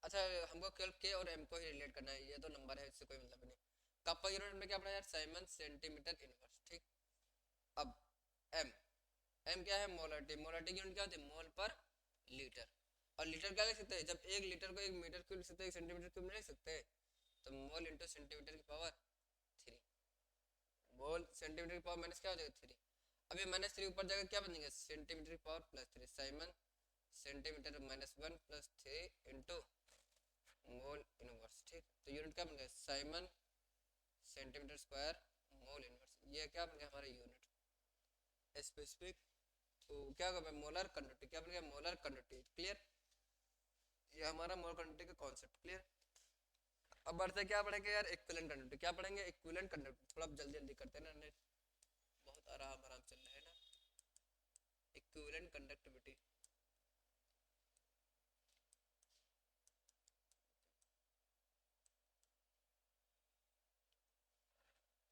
अच्छा हमको केवल के और एम को ही रिलेट करना है, ये तो नंबर है, इससे कोई मतलब नहीं। कप यूनिट में क्या पढ़ा यार, साइमन सेंटीमीटर इनवर्स। ठीक, अब एम, एम क्या है, मोलरिटी। मोलरिटी की यूनिट क्या होती है, मोल पर लीटर। और लीटर क्या लिख सकते हैं, जब एक लीटर को एक मीटर क्यूब लिख सकते हैं, एक सेंटीमीटर क्यूब नहीं लिख सकते, तो मोल इंटू सेंटीमीटर की पावर 3। मोल सेंटीमीटर की पावर माइनस क्या हो जाएगा, 3। अब ये -3 ऊपर जाएगा, क्या बनेगा, सेंटीमीटर की पावर +3। साइमन सेंटीमीटर -1 +3 इंटू मोल इनवर्स। ठीक, तो यूनिट क्या बन गया, Simon centimetre square mole inverse. ये क्या बन गया हमारा यूनिट स्पेसिफिक। तो क्या होगा, मोलर कंडक्टिविटी। क्या बन गया, मोलर कंडक्टिविटी। क्लियर, ये हमारा मोलर कंडक्टिविटी का कॉन्सेप्ट। क्लियर। अब बढ़ते क्या पढ़ेंगे यार, इक्विवेलेंट कंडक्टिविटी। क्या पढ़ेंगे, इक्विवेलेंट कंडक्टिविटी। थोड़ा जल्दी जल्दी करते हैं ना, नेट बहुत आराम आराम चल रहा है ना। Equivalent conductivity,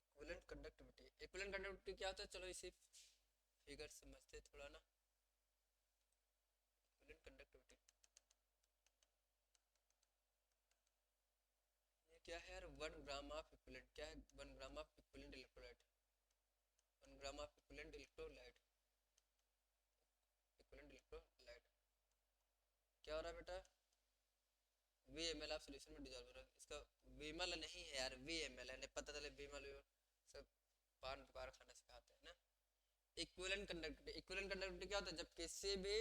equivalent conductivity. Equivalent conductivity क्या होता है, चलो इसी फिगर समझते थोड़ा ना। इक्विवेलेंट कंडक्टिविटी ये क्या है यार, 1 ग्राम ऑफ इक्विवेलेंट। क्या है, 1 gram of equivalent electrolyte, 1 gram of equivalent electrolyte, equivalent electrolyte. क्या हो रहा है बेटा, V M L of solution में डिजॉल्व हो रहा है। इसका वीमल नहीं है यार, वी एम एल है, नहीं पता चले वीमल सब पान दुकान खाना सिखाते हैं ना। इक्विवेलेंट कंडक्टिविटी, इक्विवेलेंट कंडक्टिविटी क्या होता है, जब किसी भी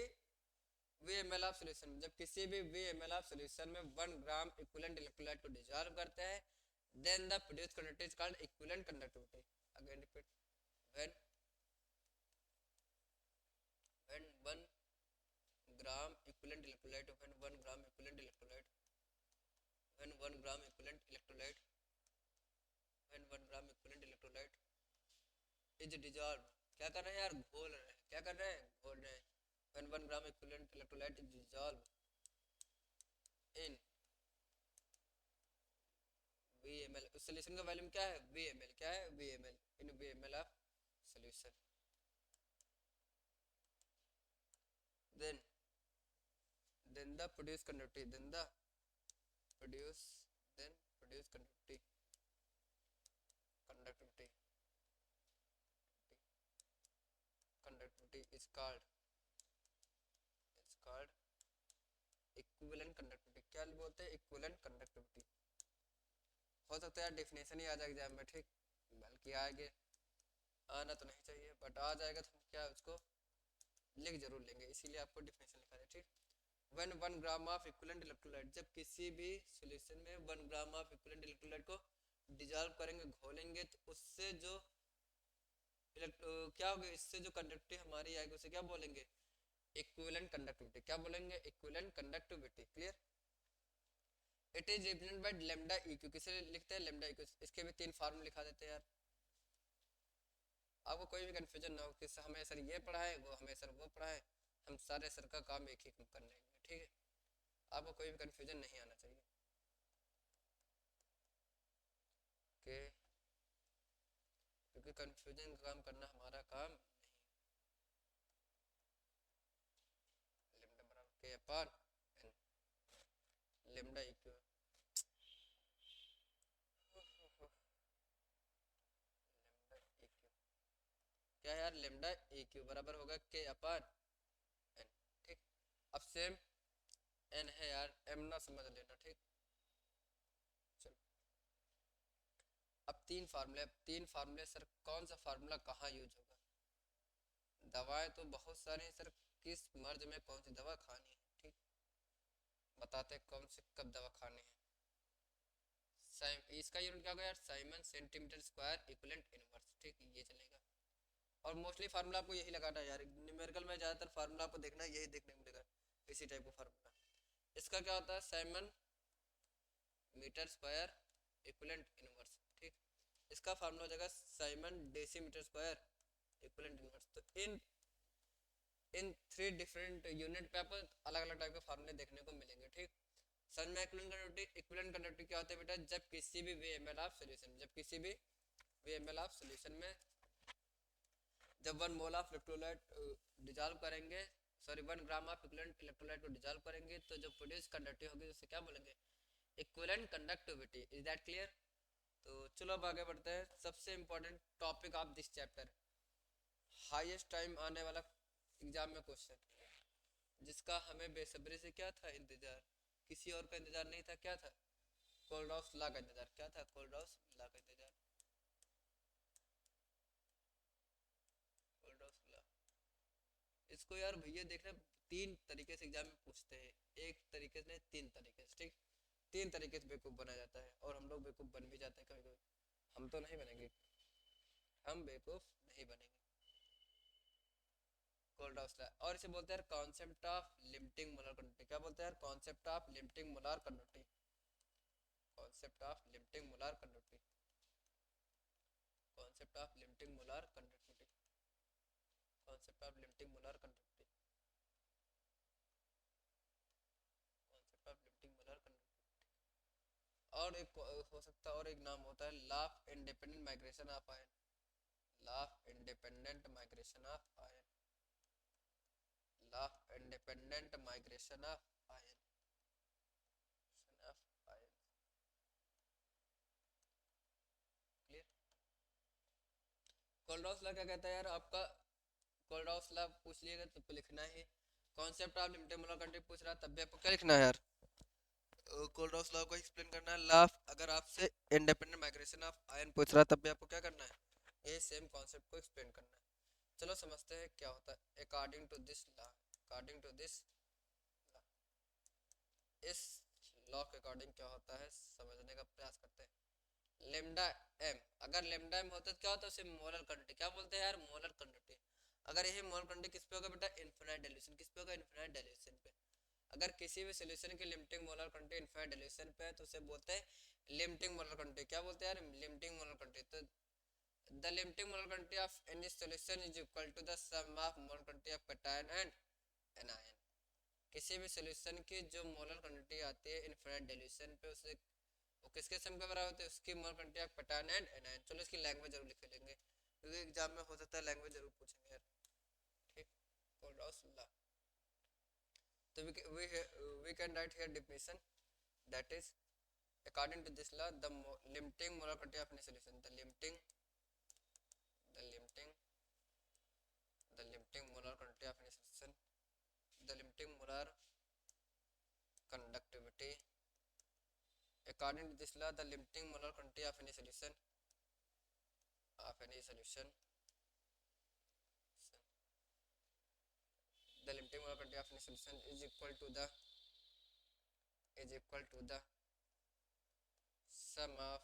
V M L of solution, जब किसी भी V M L of solution में 1 ग्राम इक्विवेलेंट इलेक्ट्रोलाइट को डिजॉल्व करते हैं, then the produced conductivity is called equivalent conductivity. Again repeat, when when 1 gram equivalent electrolyte, when 1 gram equivalent electrolyte, when 1 gram equivalent electrolyte, when 1 gram equivalent electrolyte is dissolve. क्या कर रहे हैं यार, घोल रहे हैं। क्या कर रहे हैं, घोल रहे हैं। When 1 gram equivalent electrolyte is dissolve in V M L, उस सोल्यूशन का वॉल्यूम क्या है, वी एम एल। क्या है, V M L, in V M L of solution. Then the produce conductivity, then the produce, then produce conductivity, conductivity, conductivity is called equivalent conductivity. क्या बोलते हैं, equivalent conductivity. हो सकता है यार डेफिनेशन ही आ जाए एग्जाम में, ठीक, बल्कि आगे आना तो नहीं चाहिए, बट आ जाएगा तो हम क्या उसको लिख जरूर लेंगे, इसीलिए आपको डेफिनेशन लिखा है। ठीक, when 1 gram of equivalent electrolyte, जब किसी भी सॉल्यूशन में 1 ग्राम ऑफ इक्विवेलेंट इलेक्ट्रोलाइट को डिजॉल्व करेंगे, घोलेंगे, तो उससे जो क्या होगा, इससे जो कंडक्टिविटी हमारी आएगी उसे क्या बोलेंगे, इक्विवेलेंट कंडक्टिविटी। क्या बोलेंगे, equivalent conductivity. Clear. It is represented by lambda eq. किसे लिखते हैं, लैम्डा इक्यू। इसके भी 3 फार्मूले लिखा देते हैं यार, आपको कोई भी कंफ्यूजन ना हो कि हमें सर ये पढ़ा है, वो हमें सर वो पढ़ा है। हम सारे सर का काम एक ही कर लेंगे, ठीक है, आपको कोई भी कंफ्यूजन नहीं आना चाहिए कि, क्योंकि कंफ्यूजन का काम करना हमारा काम नहीं। लैम्डा बराबर के अपान एन, लैम्डा इक्यू, लैम्डा इक्यू क्या है यार, लैम्डा इक्यू बराबर होगा के अपान एन। ठीक, अब सेम एन है यार, एम ना समझ लेना। ठीक, चलो अब 3 फार्मूले। अब 3 फार्मूले सर, कौन सा फार्मूला कहाँ यूज होगा, दवाएं तो बहुत सारी हैं सर, किस मर्ज में कौन सी दवा खानी है। ठीक, बताते हैं कौन से कब दवा खाने हैं। इसका यूनिट क्या होगा यार, Simon centimetre square equivalent inverse, ठीक ये चलेगा। और मोस्टली फार्मूला आपको यही लगाना है यार, न्यूमेरिकल में ज़्यादातर फार्मूला आपको देखना है, यही देखने को मिलेगा इसी टाइप का फार्मूला। इसका क्या होता है, siemens metre square equivalent inverse, ठीक। इसका फार्मूला हो जाएगा siemens decimetre square equivalent inverse. तो इन थ्री डिफरेंट यूनिट पे आपको अलग अलग टाइप के फार्मूले देखने को मिलेंगे, ठीक। सन में इक्विवेलेंट कंडक्टिविटी क्या होता है बेटा, जब किसी भी VML ऑफ सॉल्यूशन, जब किसी भी VML ऑफ सॉल्यूशन में जब 1 मोल ऑफ इलेक्ट्रोलाइट डिजॉल्व करेंगे, sorry 1 gram of equivalent electrolyte को डिजॉल्व करेंगे, तो जो प्रोड्यूस कंडक्टिव होगी उसे क्या बोलेंगे, equivalent conductivity. Is that clear? तो चलो अब आगे बढ़ते हैं। सबसे important topic of this chapter, highest time आने वाला एग्जाम में क्वेश्चन, जिसका हमें बेसब्री से क्या था इंतजार, किसी और का इंतजार नहीं था, क्या था, कोलराउस लॉ का इंतजार। क्या था, कोलराउस लॉ का इंतजार, कोलराउस लॉ। इसको यार भैया देखना, 3 तरीके से एग्जाम में पूछते हैं, एक तरीके से नहीं 3 तरीके से, ठीक। 3 तरीके से बेवकूफ़ बना जाता है, और हम लोग बेवकूफ़ बन भी जाते हैं कभी कभी। हम तो नहीं बनेंगे, हम बेवकूफ़ नहीं बनेंगे। कोलराउस लॉ, और इसे बोलते हैं concept of limiting molar quantity. क्या बोलते हैं, concept of limiting molar quantity, concept of limiting molar quantity, concept of limiting molar quantity, concept of limiting molar quantity, concept of limiting molar quantity. और एक हो सकता है, और एक नाम होता है law of independent migration of ion, law of independent migration of ion, law of independent migration of ion, of ion. Clear? Kohlrausch law क्या कहता है यार आपका, कोलराउस लॉ पूछ लिएगा तो लिखना है, concept of limited molar quantity पूछ रहा तब भी आपको क्या लिखना है यार, कोलराउस लॉ को एक्सप्लेन करना है। लॉ ऑफ, अगर आपसे इंडिपेंडेंट माइग्रेशन ऑफ आयन पूछ रहा तब भी आपको क्या करना है, ये सेम कॉन्सेप्ट को एक्सप्लेन करना है। चलो समझते हैं क्या होता है according to this law, according to this law, इस लॉ के अकॉर्डिंग क्या होता है समझने का प्रयास करते हैं। लेमडा एम, अगर लेमडा एम होता है तो क्या होता है, उसे मोलर क्वांटिटी क्या बोलते हैं यार, मोलर क्वांटिटी। अगर यही मोलर क्वांटिटी किस पे होगा बेटा, इनफिनिट डाइल्यूशन, किस पे होगा, इनफिनिट डाइल्यूशन पे। अगर किसी भी सॉल्यूशन की limiting molar quantity infinite dilution पे है तो उसे बोलते हैं लिमिटिंग मोलर क्वांटिटी। क्या बोलते हैं यार, लिमिटिंग मोलर क्वांटिटी। तो the limiting molar quantity of any solution is equal to the sum of molar quantity of cation and anion. किसी भी सॉल्यूशन की जो मोलर क्वांटिटी आती है इनफिनिट डाइल्यूशन पे, उसे वो किसके सम के बराबर होती है, उसकी molar quantity of cation and anion. चलो इसकी लैंग्वेज जरूर लिख लेंगे, क्योंकि एग्जाम में हो सकता है लैंग्वेज जरूर पूछेंगे यार, ठीक। कोलराउस लॉ, तो we can write here definition, that is according to this law the limiting molar quantity of any solution, the limiting the limiting molar quantity of any solution, the limiting molar conductivity, according to this law the limiting molar quantity of any solution, of any solution, the limiting molar quantity of any solution is equal to the sum of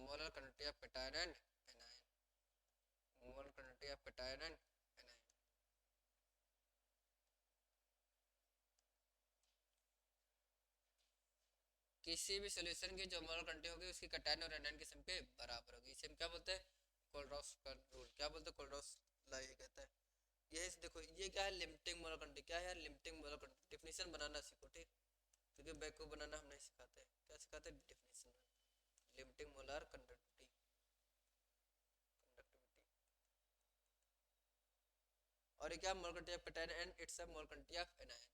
molar quantity of cation and anion, molar quantity of cation and anion। किसी भी solution की जो molar quantity होगी उसकी cation और anion की सम के बराबर होगी। इसे हम क्या बोलते हैं, कोलराउस का रूल। क्या बोलते हैं, कोलराउस लॉ ये कहता है। ये देखो ये क्या है, लिमिटिंग मोलर क्वांटिटी। क्या है यार, लिमिटिंग मोलर क्वांटिटी। डिफिनीशन बनाना सीखो, ठीक, क्योंकि बैको बनाना हम नहीं सिखाते। क्या सिखाते हैं, डिफिनीशन। लिमिटिंग मोलर कंडक्टिविटी, और ये क्या, molar quantity of cation and it's a molar quantity of anion.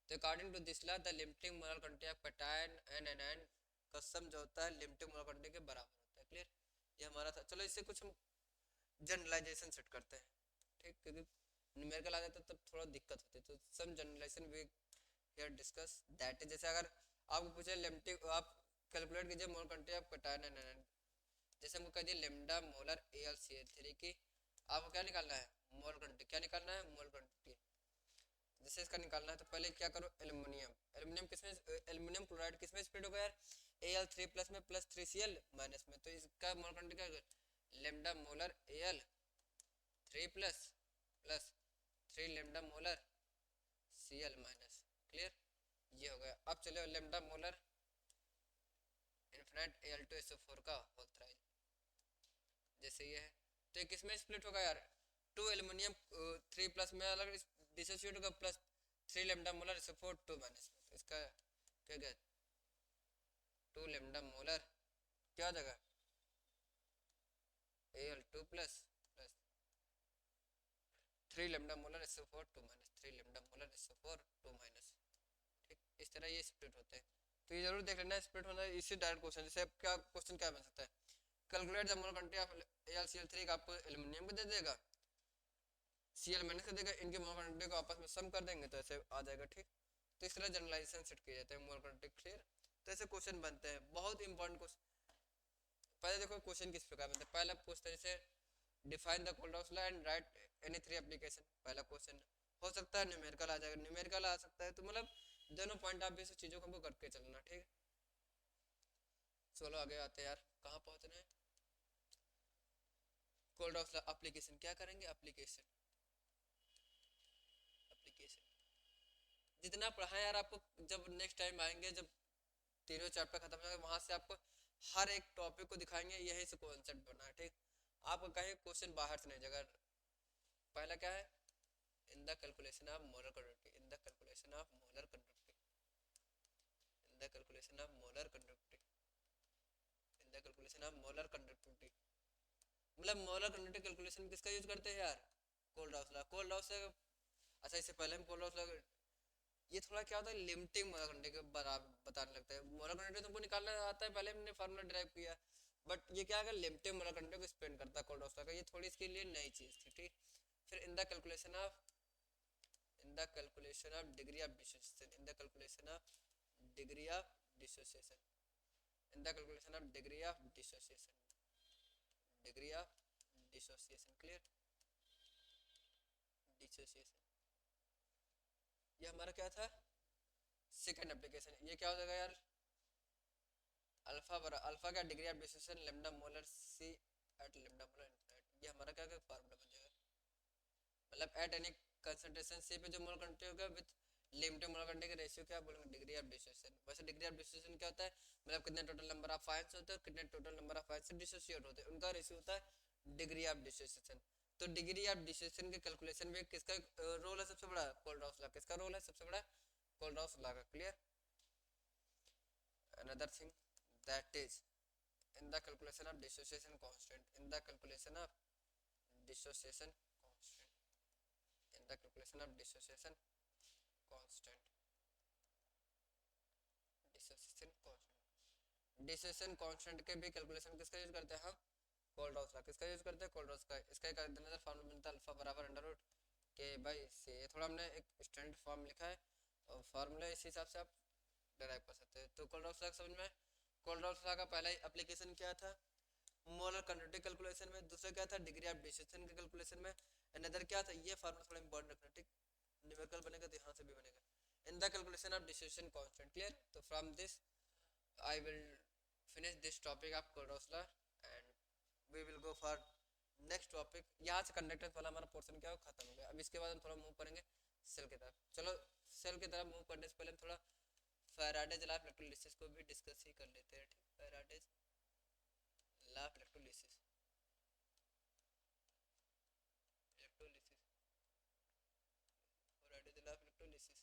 तो according to this law the limiting molar quantity of cation and anion का सम जो होता है लिमिटिंग मोलर क्वांटिटी के बराबर होता है। क्लियर, ये हमारा था। चलो इससे कुछ हम जनरलाइजेशन सेट करते हैं, ठीक, क्योंकि न्यूमेरिकल आ जाता है तब थोड़ा दिक्कत होती है। तो some generalization we here discuss, that is, जैसे अगर आपको पूछे लिमिटिंग, आप कैलकुलेट कीजिए molar quantity of cation and anion. जैसे हमको कह दिया लेमडा मोलर AlCl3 की आपको क्या निकालना है, मोलर क्वांटिटी। क्या निकालना है, मोलर क्वांटिटी। जैसे इसका निकालना है तो पहले क्या करो, एल्युमिनियम, एल्युमिनियम किसमें, एल्युमिनियम क्लोराइड किसमें स्प्लिट होगा यार, Al3 प्लस में प्लस 3Cl माइनस में, तो इसका मोल कंटेंट क्या होगा, lambda molar Al3 plus plus 3 lambda molar Cl minus. Clear, ये हो गया। अब चलो लेमडा मोलर इन्फिनाइट Al2SO4 का होल थ्राइज, जैसे ये है तो ये किसमें स्प्लिट होगा यार, 2 एल्युमिनियम 3 प्लस में अलग डिसोसिएट होगा, plus 3 lambda molar SO4 2 minus में, तो इसका क्या गया, 2 लेमडा मोलर क्या हो जाएगा, Al2 plus plus 3 lambda molar SO4 2 minus, 3 lambda molar SO4 2 minus. ठीक, इस तरह ये स्प्लिट होते हैं, तो ये जरूर देख लेना स्प्लिट होना है। इसी डायरेक्ट क्वेश्चन, जैसे क्या क्वेश्चन क्या बन सकता है, calculate the mole content of AlCl3 का आपको एल्युमिनियम को दे देगा, Cl माइनस कर देगा, इनके मोल कंटेंट को आपस में सम कर देंगे तो ऐसे आ जाएगा। ठीक, तो इस तरह जनरलाइजेशन सेट किया जाता है मोल कंटेंट। क्लियर, तो ऐसे क्वेश्चन बनते हैं, बहुत इंपॉर्टेंट क्वेश्चन। पहले देखो क्वेश्चन किस प्रकार बनते हैं, पहला पूछता है जैसे define the Kohlrausch law and write any 3 application, पहला क्वेश्चन हो सकता है न्यूमेरिकल आ जाएगा, न्यूमेरिकल आ सकता है, तो मतलब दोनों पॉइंट ऑफ व्यू से चीजों को हमको करके चलना। ठीक, चलो आगे आते हैं यार, कहाँ पहुंच रहे हैं, कोलरॉश लॉ एप्लीकेशन क्या करेंगे, एप्लीकेशन एप्लीकेशन जितना पढ़ा यार आपको, जब नेक्स्ट टाइम आएंगे, जब तीनों चैप्टर खत्म हो जाएगा, वहां से आपको हर एक टॉपिक को दिखाएंगे, यही से कॉन्सेप्ट बना है। ठीक, आपको कहीं क्वेश्चन बाहर से नहीं जाएगा। पहला क्या है, in the calculation of molar conductivity, in the calculation of molar conductivity, in the calculation of molar conductivity, in the calculation of molar conductivity, मतलब मोलर कंडक्टिविटी कैलकुलेशन किसका यूज करते हैं यार, कोलरॉश लॉ, कोलरॉश से। अच्छा, इससे पहले हम कोलरॉश लॉ, ये थोड़ा क्या होता है लिमिटिंग मोलर कंडक्टिविटी के बराबर बताने लगता है, मोलर कंडक्टिविटी तुमको निकालना आता है, पहले हमने फार्मूला डिराइव किया, बट ये क्या है, लिमिटिंग मोलर कंडक्टिविटी को एक्सप्लेन करता है कोलरॉश लॉ का, ये थोड़ी इसके लिए नई चीज थी। ठीक, फिर इन the calculation of, in the calculation of degree of dissociation, in the calculation of degree of dissociation, in the calculation of degree of dissociation, degree of dissociation. Clear, dissociation ये हमारा क्या था, सेकंड एप्लीकेशन। ये क्या हो जाएगा यार, alpha बरा अल्फा का degree of dissociation lambda molar C at lambda molar infinite, ये हमारा क्या फार्मूला बन जाएगा, मतलब एट एनी कंसंट्रेशन सी पे जो मोलर कंटेंट होगा विद लिमिटेड मोलर कंटेंट का रेशियो क्या बोलेंगे, डिग्री ऑफ डिसोसिएशन। वैसे डिग्री ऑफ डिसोसिएशन क्या होता है, मतलब कितने टोटल नंबर ऑफ आयंस होते हैं, कितने टोटल नंबर ऑफ आयंस से डिसोसिएट होते हैं, उनका रेशियो होता है डिग्री ऑफ डिसोसिएशन। तो डिग्री ऑफ डिसोसिएशन के कैलकुलेशन में किसका रोल है सबसे बड़ा, कोलरॉश लॉ, किसका रोल है सबसे बड़ा, कोलरॉश लॉ का। Clear, another thing that is in the calculation of dissociation constant, in the calculation of dissociation constant, in the calculation of dissociation constant, dissociation constant, dissociation constant के भी calculation किसका use करते हैं हम, Kohlrausch law, किसका use करते हैं, Kohlrausch का। इसका एक अनदर फॉर्मूला बनता है अल्फा बराबर अंडर रूट के बाई सी, ये थोड़ा हमने एक स्टैंडर्ड फॉर्म लिखा है और फार्मूला इस हिसाब से आप डिराइव कर सकते हैं। तो कोलरॉश लॉ समझ में, कोलरॉश लॉ का पहला एप्लीकेशन क्या था, मोलर कंडक्टिविटी कैलकुलेशन में, दूसरा क्या था डिग्री ऑफ डिसोसिएशन के कैलकुलेशन में, अनदर क्या था, ये फार्मूला थोड़ा इंपॉर्टेंट रखना। ठीक, न्यूमेरिकल बनेगा तो यहाँ से भी बनेगा, in the calculation of dissociation constant. Clear, तो from this I will finish this topic of Kohlrausch law and we will go for next topic. यहाँ से कंडक्टेंस वाला हमारा पोर्शन क्या हो खत्म हो गया। अब इसके बाद हम थोड़ा मूव करेंगे सेल की तरफ। चलो सेल की तरफ मूव करने से पहले हम थोड़ा फैराडेज लॉ ऑफ इलेक्ट्रोलिसिस को भी डिस्कस ही कर लेते हैं। ठीक, Faraday's law of electrolysis, electrolysis, Faraday's law of electrolysis.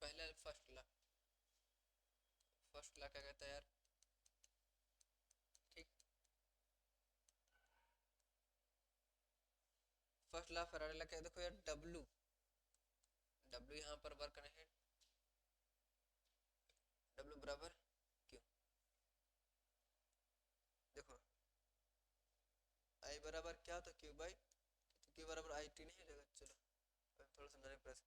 पहले फर्स्ट लॉ, फर्स्ट लॉ क्या कहता है यार, ठीक, फर्स्ट लॉ फैराडे लॉ क्या, देखो यार W, W यहाँ पर वर्क करें, W बराबर Q, देखो I बराबर क्या होता है Q बाई, तो Q बराबर IT नहीं हो जाएगा। चलो थोड़ा समझाने का प्रयास,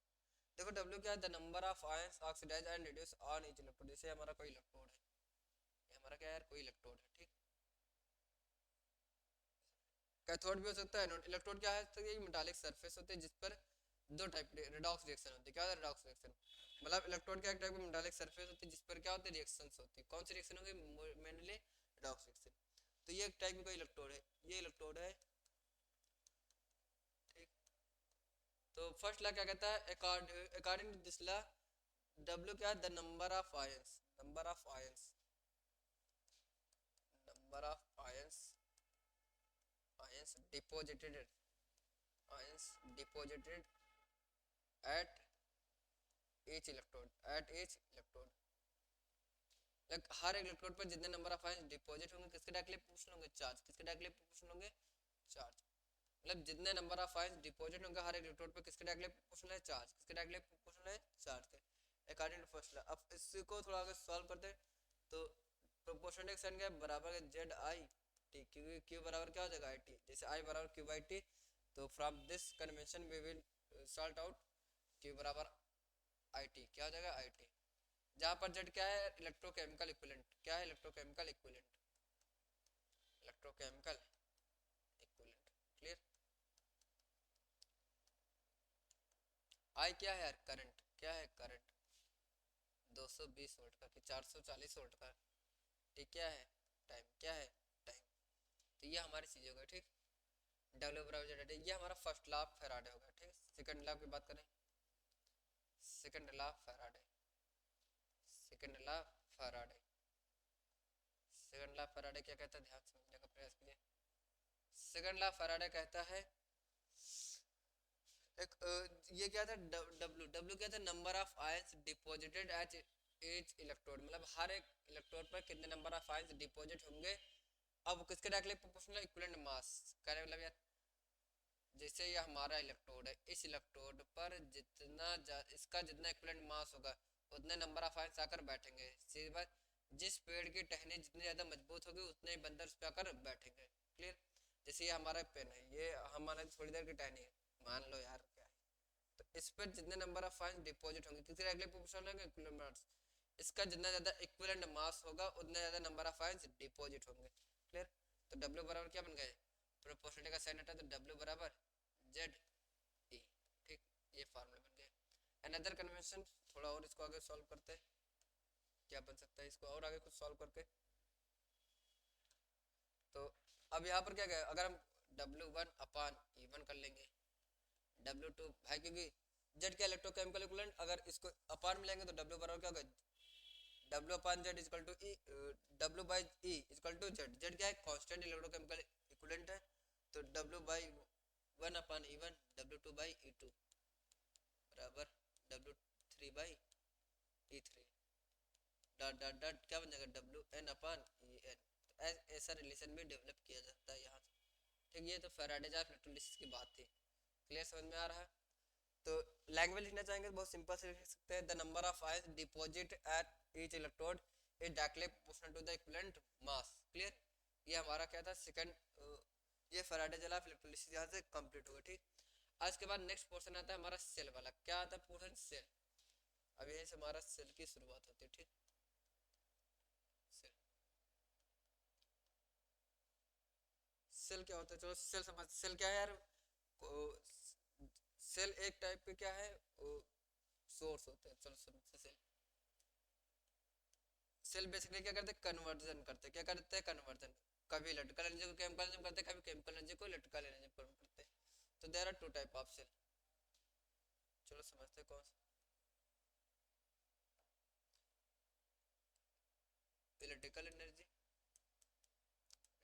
देखो W क्या है, the number of ions oxidise and reduce on each electrode, जैसे हमारा कोई इलेक्ट्रोड है, ये हमारा क्या है यार कोई इलेक्ट्रोड है। ठीक, कैथोड भी हो सकता है एनोड। इलेक्ट्रोड क्या है, तो ये मेटालिक सरफेस होती है जिस पर दो टाइप की रिडॉक्स रिएक्शन होती है। क्या होता है रिडॉक्स रिएक्शन, मतलब इलेक्ट्रोड का एक टाइप की मेटालिक सरफेस होती है जिस पर क्या होती है रिएक्शंस होती है। कौन सी रिएक्शन होगी, मेनली रिडॉक्स रिएक्शन। तो ये एक टाइप का इलेक्ट्रोड है, ये इलेक्ट्रोड है, ठीक। तो फर्स्ट लॉ क्या कहता है, according to this law W क्या है, the number of ions, number of ions, number of ions, ions deposited, ions deposited at each electrode, at each electrode, like हर एक इलेक्ट्रोड पर जितने नंबर ऑफ आयंस डिपॉजिट होंगे किसके directly proportional होंगे, charge, किसके डायरेक्टली प्रोपोर्शनल होंगे, charge. मतलब जितने नंबर ऑफ आयंस डिपॉजिट होंगे हर एक इलेक्ट्रोड पर किसके डायरेक्टली प्रोपोर्शनल है, चार्ज, किसके डायरेक्टली प्रोपोर्शनल है, चार्ज के अकॉर्डिंग टू फर्स्ट लॉ। अब इसको थोड़ा आगे सॉल्व करते हैं। तो प्रोपोर्शनल साइन क्या है, बराबर है जेड आई टी, क्योंकि क्यू बराबर क्या हो जाएगा आई टी, जैसे आई बराबर क्यू बाई टी। तो from this convention we will sort out Q बराबर आई टी, क्या हो जाएगा आई टी, जहां पर जेड क्या है इलेक्ट्रोकेमिकल इक्विवेलेंट, क्या है electrochemical equivalent, electrochemical equivalent, clear. I क्या है यार, करंट, क्या है करंट, 220 वोल्ट का कि 440 वोल्ट का, ठीक। क्या है टाइम, क्या है टाइम। तो ये हमारी चीज हो गई, ठीक। डब्ल्यू बराबर जेड, ये हमारा फर्स्ट लॉ ऑफ फैराडे होगा, ठीक। सेकंड लॉ की बात करें, second law of Faraday, second law Faraday, second law Faraday क्या कहता है, ध्यान समझने का प्रयास कीजिए। सेकंड लॉ फैराडे कहता है एक ये क्या था, डब्ल्यू, डब्ल्यू क्या था, number of ions deposited at each electrode, मतलब हर एक इलेक्ट्रोड पर कितने नंबर ऑफ आयंस डिपॉजिट होंगे। अब किसके डायरेक्टली प्रोपोर्शनल, इक्विवेलेंट मास, कहने मतलब यार जैसे ये हमारा इलेक्ट्रोड है, इस इलेक्ट्रोड पर जितना इसका जितना इक्विवेलेंट मास होगा उतने नंबर ऑफ आयंस आकर बैठेंगे। सीधी बात, जिस पेड़ की टहनी जितनी ज्यादा मजबूत होगी उतने ही बंदर उस पर आकर बैठेंगे, क्लियर। जैसे ये हमारा पेन है, ये हमारा थोड़ी देर की टहनी है, मान लो यार क्या है, तो इस पर जितने नंबर ऑफ आयंस डिपॉजिट होंगे किसके डायरेक्टली प्रोपोर्शनल होंगे, इक्विवेलेंट मास। इसका जितना ज्यादा इक्विवेलेंट मास होगा उतना ज्यादा नंबर ऑफ आयंस डिपॉजिट होंगे, क्लियर। तो W बराबर क्या बन गए, प्रोपोर्शनलिटी का साइन हटा तो W बराबर जेड ई, ठीक। ये फार्मूला बन गया। अनदर कन्वेंशन, थोड़ा और इसको आगे सॉल्व करते हैं, क्या बन सकता है इसको और आगे कुछ सॉल्व करके। तो अब यहाँ पर क्या गया, अगर हम W1 अपान E1 कर लेंगे, W2 भाई क्योंकि जेड का इलेक्ट्रोकेमिकल इक्विवेलेंट, अगर इसको अपान में लेंगे तो W बराबर क्या होगा, W upon Z equal to E, W by E equal to Z, Z क्या है कांस्टेंट इलेक्ट्रोकेमिकल इक्विवेलेंट है। तो W by 1 upon E1, W2 by E2 बराबर W3 by E3, dot dot dot क्या बन जाएगा WN अपान EN। तो ऐसा रिलेशन भी डेवलप किया जाता है यहाँ से, ठीक। ये तो फैराडेज ऑफ इलेक्ट्रोलिसिस की बात थी, क्लियर, समझ में आ रहा है। तो लैंग्वेज लिखना चाहेंगे तो बहुत सिंपल से लिख सकते हैं, the number of ions deposit at each electrode is directly proportional to the equivalent mass, clear. ये हमारा क्या था सेकंड, ये फैराडेज लॉ ऑफ इलेक्ट्रोलिसिस यहाँ से कंप्लीट होगा, ठीक। आज के बाद नेक्स्ट पोर्शन आता है हमारा सेल वाला, क्या आता है पोर्शन सेल। अब यहीं से हमारा सेल की शुरुआत होती है, ठीक। सेल, सेल क्या होता है, चलो सेल समझ, सेल क्या है यार, सेल एक टाइप के क्या है सोर्स होते हैं। चलो समझते सेल, सेल बेसिकली क्या करते हैं, कन्वर्जन करते हैं, क्या करते हैं कन्वर्जन, कभी इलेक्ट्रिकल एनर्जी को केमिकल एनर्जी करते हैं, कभी केमिकल एनर्जी को इलेक्ट्रिकल एनर्जी कन्वर्ट करते हैं। तो there are two type of cell, चलो समझते हैं कौन सा, electrical energy,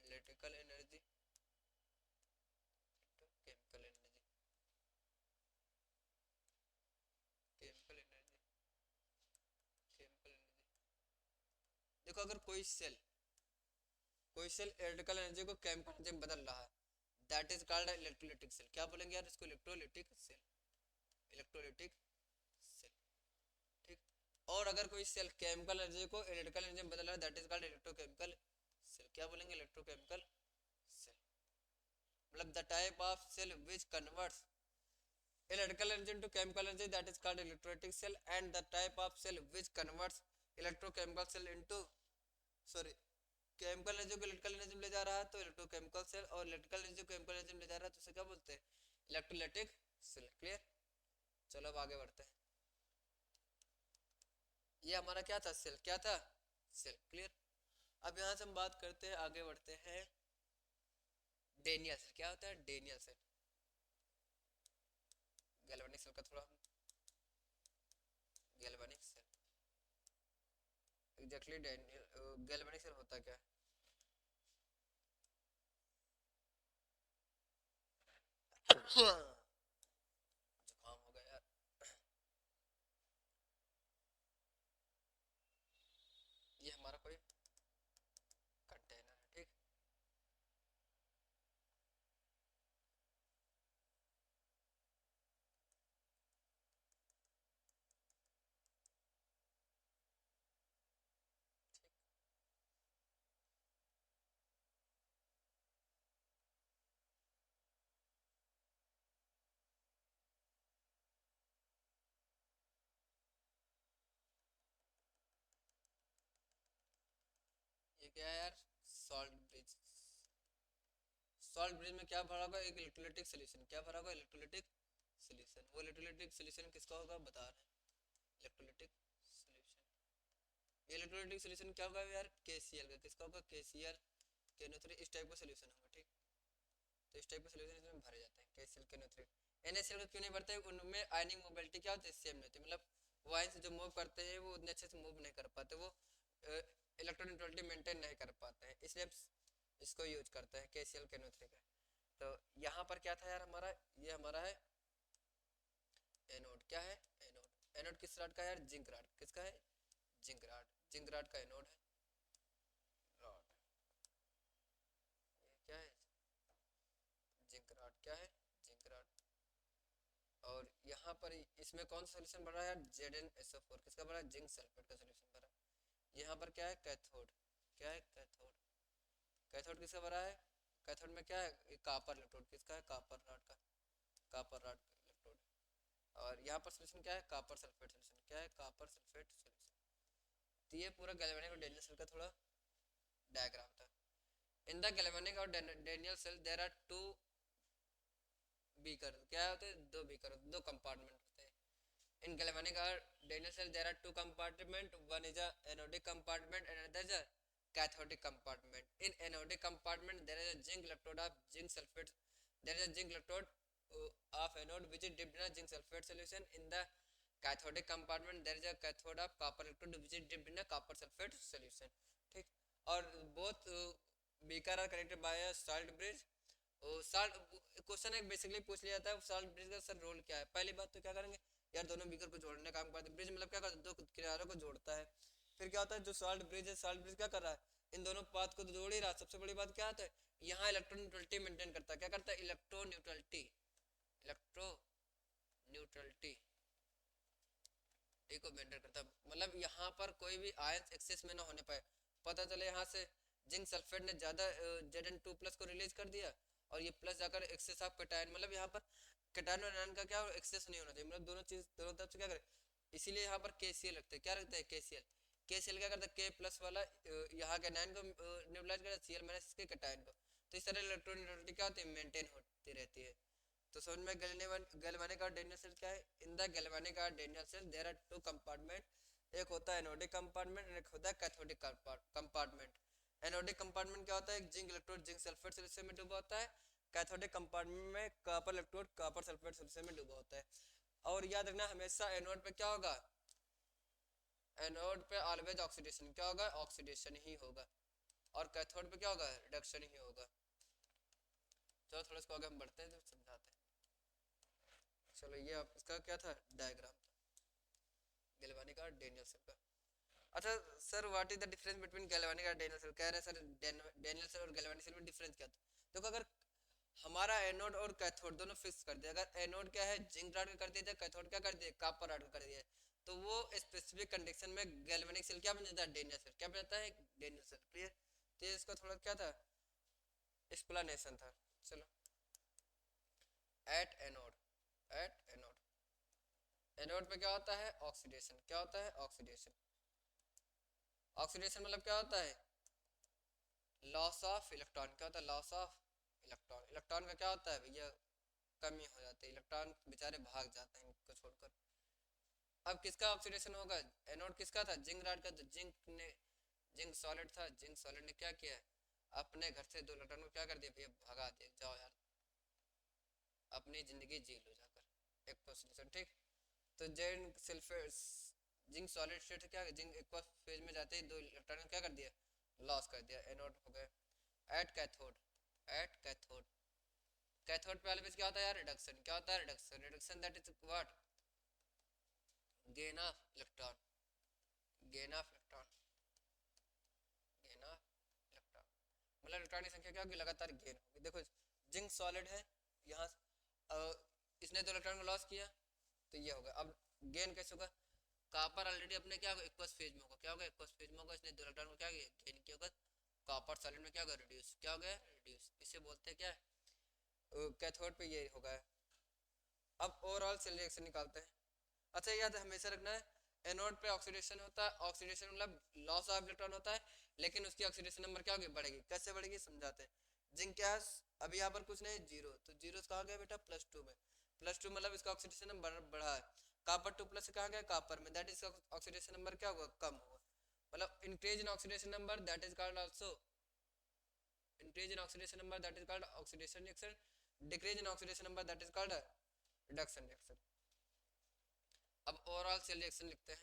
electrical energy, chemical energy, chemical energy, chemical energy. देखो अगर कोई सेल इलेक्ट्रिकल एनर्जी को केमिकल एनर्जी में बदल रहा है, that is called electrolytic cell. क्या बोलेंगे यार इसको, इलेक्ट्रोलिटिक सेल, इलेक्ट्रोलिटिक सेल, ठीक। और अगर कोई सेल केमिकल एनर्जी को इलेक्ट्रिकल एनर्जी में बदल रहा है, that is called electrochemical cell. क्या बोलेंगे, इलेक्ट्रोकेमिकल सेल, मतलब the type of cell which converts electrical energy into chemical energy, that is called electrolytic cell, and the type of cell which converts electrochemical cell into, sorry, chemical energy को electrical energy में ले जा रहा है तो electrochemical cell, और electrical energy को chemical energy में ले जा रहा है तो उसे क्या बोलते हैं, इलेक्ट्रोलाइटिक सेल। क्लियर। चलो अब आगे बढ़ते हैं। ये हमारा क्या था, सेल, क्या था, सेल। क्लियर। अब यहाँ से हम बात करते हैं, आगे बढ़ते हैं, डेनियल सेल। क्या होता है डेनियल सेल, गैल्वेनिक सेल का थोड़ा, galvanic cell exactly, galvanic cell होता क्या है? जुकाम हो गया यार। ये हमारा कोई कंटेनर है, ठीक। ये क्या है यार, सॉल्ट ब्रिज। सॉल्ट ब्रिज में क्या भरा होगा, एक इलेक्ट्रोलाइटिक सॉल्यूशन। क्या भरा होगा, इलेक्ट्रोलाइटिक सॉल्यूशन। वो इलेक्ट्रोलाइटिक सॉल्यूशन किसका होगा, बता रहे हैं, इलेक्ट्रोलाइटिक सॉल्यूशन। ये इलेक्ट्रोलाइटिक सॉल्यूशन क्या होगा यार, KCl का। किसका होगा, KCl, KNO3, इस टाइप का सॉल्यूशन होगा, ठीक। तो इस टाइप के सॉल्यूशन इसमें भरे जाते हैं, KCl, KNO3। NaCl का क्यों नहीं भरते, उनमें आयनिक मोबिलिटी क्या होती है, सेम नहीं होती। मतलब वो आयन जो मूव करते हैं वो उतने अच्छे से मूव नहीं कर पाते, वो इलेक्ट्रॉन न्यूट्रलिटी मेंटेन नहीं कर पाते हैं, इसलिए इसको यूज करते हैं, KCl, KNO3 का। तो यहाँ पर क्या था यार हमारा, ये हमारा है एनोड। क्या है, एनोड। एनोड किस रॉड का है यार, जिंक रॉड। किसका है, जिंक रॉड। जिंक रॉड का एनोड है रॉड। ये क्या है, जिंक रॉड। क्या है, जिंक रॉड। और यहाँ पर इसमें कौन सा सोल्यूशन बन रहा है यार, ZnSO4। किसका बना है, जिंक सल्फेट का सोल्यूशन बना है। यहाँ पर क्या है, कैथोड। क्या है, कैथोड। कैथोड किसका बना है, कैथोड में क्या है, कॉपर इलेक्ट्रोड। किसका है, कॉपर रॉड का, कॉपर रॉड का इलेक्ट्रोड। और यहाँ पर सोल्यूशन क्या है, कॉपर सल्फेट सोल्यूशन। क्या है, कॉपर सल्फेट सोल्यूशन। तो ये पूरा गैल्वेनिक और डेनियल सेल का थोड़ा डायग्राम था। इन द गैल्वेनिक और Daniell cell there are two beaker. क्या होते हैं, दो बीकर, दो कंपार्टमेंट होते हैं। In galvanic or Daniel cell there are two compartment. One is a anodic compartment and another is a cathodic compartment. In anodic compartment there is a zinc electrode of zinc sulfate. There is a zinc electrode of anode which is dipped in a zinc sulfate solution. In the cathodic compartment there is a cathode of copper electrode which is dipped in a copper sulfate solution. ठीक। और both beaker are connected by a salt bridge. Salt question एक basically पूछ लिया जाता है, salt bridge का sir role क्या है। पहली बात तो क्या करेंगे यार, दोनों बीकर को जोड़ने का काम करते हैं। ब्रिज मतलब क्या करता है, दो किनारों को जोड़ता है। फिर क्या होता है, जो साल्ट ब्रिज है, साल्ट ब्रिज क्या कर रहा है, इन दोनों पाथ को तो जोड़ ही रहा है। सबसे बड़ी बात क्या होता है, यहाँ इलेक्ट्रॉन न्यूट्रलिटी मेंटेन करता है। क्या करता है, इलेक्ट्रो न्यूट्रलिटी, इलेक्ट्रो न्यूट्रलिटी को मेंटेन करता है। मतलब यहाँ पर कोई भी आयन एक्सेस में ना होने पाए। पता चले यहाँ से जिंक सल्फेट ने ज्यादा Zn2+ को रिलीज कर दिया और ये प्लस जाकर एक्सेस ऑफ कैटायन, मतलब यहाँ पर कैटायन और एनायन का क्या एक्सेस नहीं होना चाहिए। मतलब दोनों चीज दोनों तरफ से क्या करे, इसीलिए यहाँ पर KCl रखते हैं। क्या रखते हैं, KCl। KCl क्या करता है, K+ वाला यहाँ के एनायन को न्यूट्रलाइज करता है, Cl- इसके कैटायन को। तो इस तरह इलेक्ट्रॉन न्यूट्रलिटी क्या होती है, मेंटेन होती रहती है। तो समझ में, गैल्वेनिक और डेनियल सेल क्या है। इन द गैल्वेनिक और Daniell cell there are two compartment. एक होता है एनोडिक कंपार्टमेंट और एक होता है कैथोडिक कंपार्टमेंट। एनोडिक कंपार्टमेंट क्या होता है, एक zinc electrode zinc sulphate solution में डूबा होता है। कैथोडिक कंपार्टमेंट में copper electrode copper sulphate solution में डूबा होता है। और याद रखना हमेशा एनोड पे क्या होगा, एनोड पे ऑलवेज ऑक्सीडेशन। क्या होगा, ऑक्सीडेशन ही होगा। और कैथोड पे क्या होगा, रिडक्शन ही होगा। चलो थोड़ा इसको आगे हम बढ़ते हैं तो समझाते हैं। चलो ये आप इसका क्या था, डायग्राम था गैल्वेनिक और डेनियल सेल का। अच्छा sir, what is the difference between galvanic और डेनियल सेल। कह रहे हैं सर डेनियल सेल और गैल्वेनिक सेल में डिफरेंस क्या था। देखो अगर हमारा एनोड और कैथोड दोनों फिक्स कर दिया, अगर एनोड क्या है जिंक रॉड का कर दिया, कैथोड क्या कर दिया, कॉपर रॉड का कर दिया, तो वो स्पेसिफिक कंडीशन में गैल्वेनिक सेल क्या बन जाता है, डेनियल सेल। क्या बन जाता है, डेनियल सेल। क्लियर। तो ये इसका थोड़ा क्या था, एक्सप्लेनेशन था। चलो, at anode, at anode, anode पे क्या होता है, ऑक्सीडेशन। क्या होता है, ऑक्सीडेशन। ऑक्सीडेशन मतलब क्या होता है, लॉस ऑफ इलेक्ट्रॉन। क्या होता है लॉस ऑफ इलेक्ट्रॉन? इलेक्ट्रॉन का क्या होता है भैया, कमी हो जाती है, इलेक्ट्रॉन बेचारे भाग जाते हैं इनको छोड़कर। अब किसका ऑक्सीडेशन होगा? एनोड किसका था? जिंक रॉड का। तो जिंक ने, जिंक सॉलिड था, जिंक सॉलिड ने क्या किया, अपने घर से 2 इलेक्ट्रॉन को क्या कर दिया भैया, भगा दिया, जाओ यार अपनी जिंदगी जी लो जाकर। एक क्वेश्चन ठीक। तो zinc sulphate, zinc solid state क्या, जिंक एक्वा फेज में जाते ही 2 इलेक्ट्रॉन क्या कर दिया, लॉस कर दिया, एनोड हो गए। At cathode, at cathode, cathode पे वाले पेज क्या होता है यार, रिडक्शन। क्या होता है reduction? Reduction that is what, gain of electron, gain of electron, gain of electron. मतलब इलेक्ट्रॉन की संख्या क्या होगी, लगातार गेन होगी। देखो जिंक सॉलिड है यहाँ, इसने 2 इलेक्ट्रॉन को लॉस किया तो ये होगा। अब गेन कैसे होगा, कॉपर ऑलरेडी अपने क्या होगा, एक्वस फेज में होगा। क्या होगा, एक्वस फेज में होगा, इसने 2 इलेक्ट्रॉन को क्या किया, गेन किया होगा। कॉपर सॉलिड में क्या होगा, रिड्यूस। क्या हो गया, रिड्यूस। इसे बोलते हैं क्या, कैथोड पे ये होगा। अब ओवरऑल सेल रिएक्शन निकालते हैं। अच्छा याद हमेशा रखना है, एनोड पे ऑक्सीडेशन होता है, ऑक्सीडेशन मतलब लॉस ऑफ इलेक्ट्रॉन होता है, लेकिन उसकी ऑक्सीडेशन नंबर क्या होगी, बढ़ेगी। कैसे बढ़ेगी समझाते हैं। जिंक क्या है, अभी यहाँ पर कुछ नहीं, जीरो, तो जीरो कहाँ गया बेटा, +2 में। +2 मतलब इसका ऑक्सीडेशन नंबर बढ़ा है। कॉपर 2+ से कहाँ गया, कॉपर में, दैट इज ऑक्सीडेशन नंबर क्या होगा, कम होगा। मतलब increase in oxidation number that is called also increase in oxidation number that is called oxidation reaction, decrease in oxidation number that is called reduction reaction। अब overall cell reaction लिखते हैं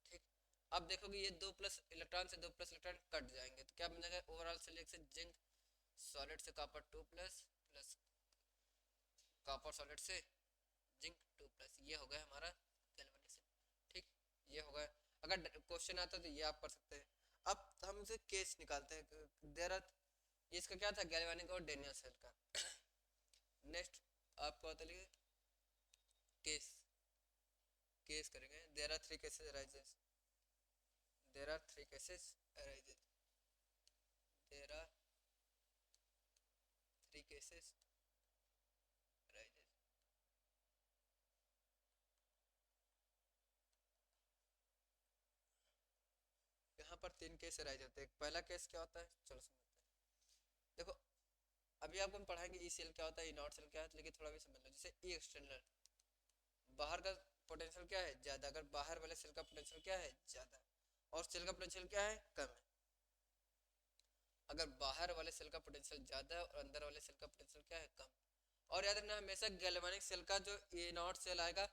ठीक। अब देखोगे ये 2+ इलेक्ट्रॉन से 2+ इलेक्ट्रॉन कट जाएंगे तो क्या बन जाएगा, overall cell reaction zinc solid से कॉपर 2+ प्लस कॉपर सॉलिड से जिंक 2+, ये हो गया हमारा गैल्वेनिक ठीक। ये हो गया, अगर क्वेश्चन आता है तो ये आप कर सकते हैं। अब हम इसे केस निकालते हैं। देर आर, इसका क्या था, गैल्वेनिक और डेनियल सेल का। नेक्स्ट आपको आता है केस, केस करेंगे। There are 3 cases arises, there are 3 cases arises, there are 3 cases arises. यहाँ पर 3 केस अराइज होते हैं। पहला केस क्या होता है, चलो समझते हैं। देखो अभी आपको हम पढ़ाएंगे ई सेल क्या होता है, ई नॉट सेल क्या है, लेकिन थोड़ा भी समझ लो। जैसे ई एक्सटर्नल, बाहर का पोटेंशियल क्या है, ज्यादा, अगर बाहर वाले सेल का पोटेंशियल क्या है, ज्यादा, और सेल का पोटेंशियल क्या है, कम है। अगर बाहर वाले सेल का पोटेंशियल ज्यादा है और अंदर वाले सेल का पोटेंशियल क्या है, कम। और याद रखना हमेशा गैल्वेनिक सेल का जो ए नॉट सेल आएगा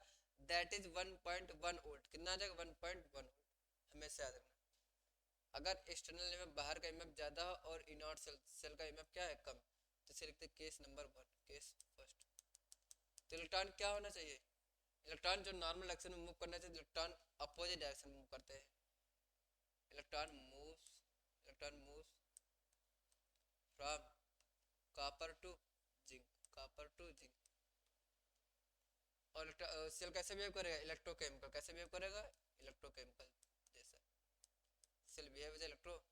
दैट इज 1.1 वोल्ट। कितना आ जाएगा, 1.1 वोल्ट, हमेशा याद रखना। अगर एक्सटर्नल एमएफ बाहर का एमएफ ज्यादा हो और ई नॉट सेल, सेल का एमएफ क्या है, कम, तो इसे लिखते हैं केस नंबर 1, केस फर्स्ट। तो इलेक्ट्रॉन क्या होना चाहिए, इलेक्ट्रॉन जो नॉर्मल डायरेक्शन में मूव करना चाहिए, इलेक्ट्रॉन अपोजिट डायरेक्शन में मूव करते हैं। Electron moves, electron moves from copper two zinc, copper two zinc. और सेल कैसे बिहेव करेगा, इलेक्ट्रोकेमिकल। कैसे बिहेव करेगा, इलेक्ट्रोकेमिकल जैसा। सेल बिहेव एज इलेक्ट्रोकेमिकल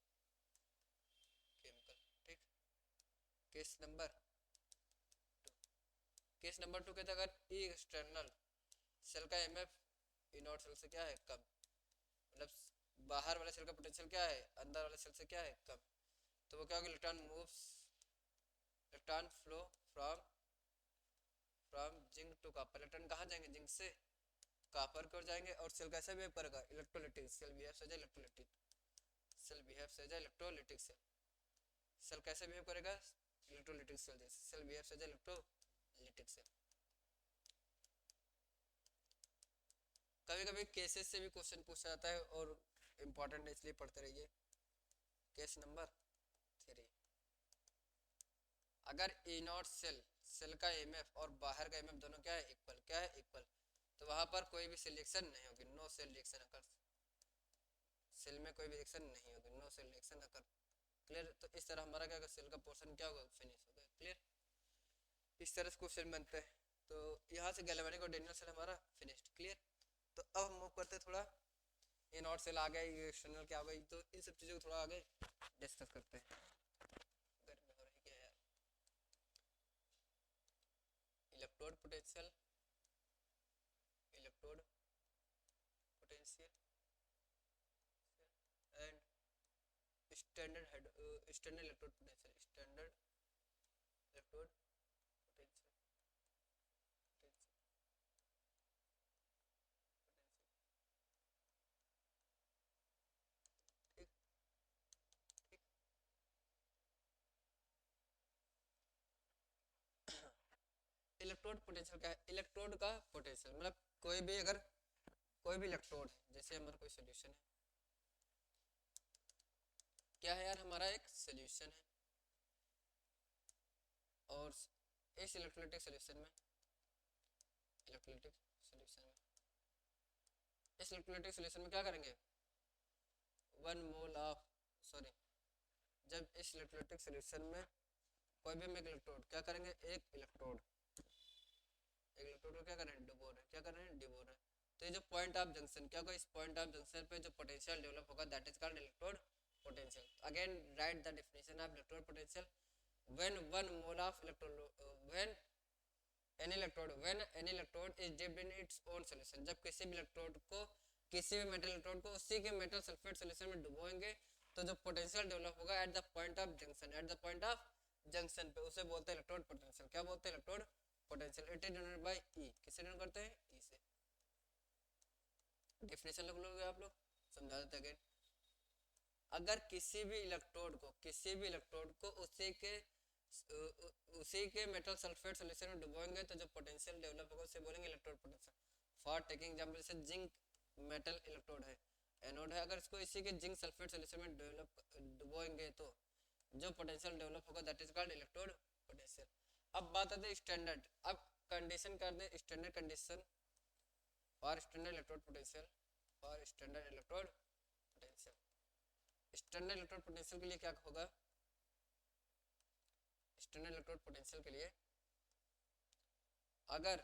ठीक। केस नंबर 2, केस नंबर 2 कहता है अगर ई एक्सटर्नल सेल का एमएफ ई नॉट सेल से क्या है, कम, मतलब बाहर वाले सेल का पोटेंशियल क्या है, अंदर वाले सेल से क्या है, कम, तो वो क्या होगा, electron moves, electron flow from, from zinc to copper. Electron कहाँ जाएंगे, जिंक से कॉपर की ओर जाएंगे। और सेल कैसे बिहेव करेगा, electrolytic. Cell behaves as electrolytic, cell behaves as electrolytic cell. Cell कैसे बिहेव करेगा, इलेक्ट्रोलिटिक सेल जैसे। Cell behaves as electrolytic cell. कभी कभी केसेस से भी क्वेश्चन पूछा जाता है और इम्पोर्टेंट है, इसलिए पढ़ते रहिए। केस नंबर 3, अगर ए नॉट सेल, सेल का एमएफ और बाहर का एमएफ दोनों क्या है, इक्वल। क्या है, इक्वल, तो वहां पर कोई भी सेल रिएक्शन नहीं होगी, no cell reaction occur. Cell में कोई भी रिएक्शन नहीं होगी, no cell reaction occur. Clear. तो इस तरह हमारा क्या होगा, सेल का पोर्शन क्या होगा, फिनिश हो गया। क्लियर। इस तरह से क्वेश्चन बनते हैं। तो यहाँ से गैल्वेनिक और डेनियल सेल हमारा फिनिश्ड। क्लियर। तो अब हम मूव करते हैं थोड़ा, ए नॉट सेल आ गया, ये एक्सटर्नल क्या हो गई, तो इन सब चीज़ों को थोड़ा आगे डिस्कस करते हैं। गर्मी हो रही है यार। Electrode potential, electrode potential and standard electrode potential, standard electrode potential, ठीक ठीक। इलेक्ट्रोड पोटेंशियल क्या है? इलेक्ट्रोड का पोटेंशियल मतलब कोई भी अगर कोई भी इलेक्ट्रोड है, जैसे हमारा कोई सोल्यूशन है, क्या है यार, हमारा एक सोल्यूशन है, और इस इलेक्ट्रोलाइटिक सोल्यूशन में, इलेक्ट्रोलाइटिक सोल्यूशन में, इस इलेक्ट्रोलाइटिक सोल्यूशन में क्या करेंगे, 1 मोल ऑफ, सॉरी, जब इस इलेक्ट्रोलाइटिक सोल्यूशन में कोई भी हम एक इलेक्ट्रोड क्या करेंगे, एक इलेक्ट्रोड को क्या कर रहे हैं, डुबो रहे हैं, क्या कर रहे हैं, डिबो रहे हैं। तो ये जो पॉइंट ऑफ जंक्शन क्या होगा, इस पॉइंट ऑफ जंक्शन पे जो पोटेंशियल डेवलप होगा that is called electrode potential. Again right the definition of electrode potential, when 1 mole of electrode, when any electrode is dipped in its own solution, जब किसी भी electrode को, किसी भी metal electrode को उसी के मेटल सल्फेट सॉल्यूशन में डुबोएंगे तो जो पोटेंशियल डेवलप होगा at the point of junction, at the point of junction पे, उसे बोलते हैं इलेक्ट्रोड पोटेंशियल। क्या बोलते हैं, electrode potential. It is denoted by E, किससे डिनोट करते हैं, ई से। डेफिनेशन लिख लोगे आप लोग, समझा देते अगेन। अगर किसी भी इलेक्ट्रोड को उसी के मेटल सल्फेट सॉल्यूशन में डुबोएंगे तो जो पोटेंशियल डेवलप होगा उसे बोलेंगे electrode potential. For taking example, जैसे जिंक मेटल इलेक्ट्रोड है, एनोड है, अगर इसको इसी के जिंक सल्फेट सॉल्यूशन में डुबोएंगे तो जो पोटेंशियल डेवलप होगा that is called electrode potential. अब बात आती है स्टैंडर्ड, अब कंडीशन कर दें, standard condition for standard electrode potential, for standard electrode potential. Standard electrode potential के लिए क्या होगा, स्टैंडर्ड इलेक्ट्रोड पोटेंशियल के लिए अगर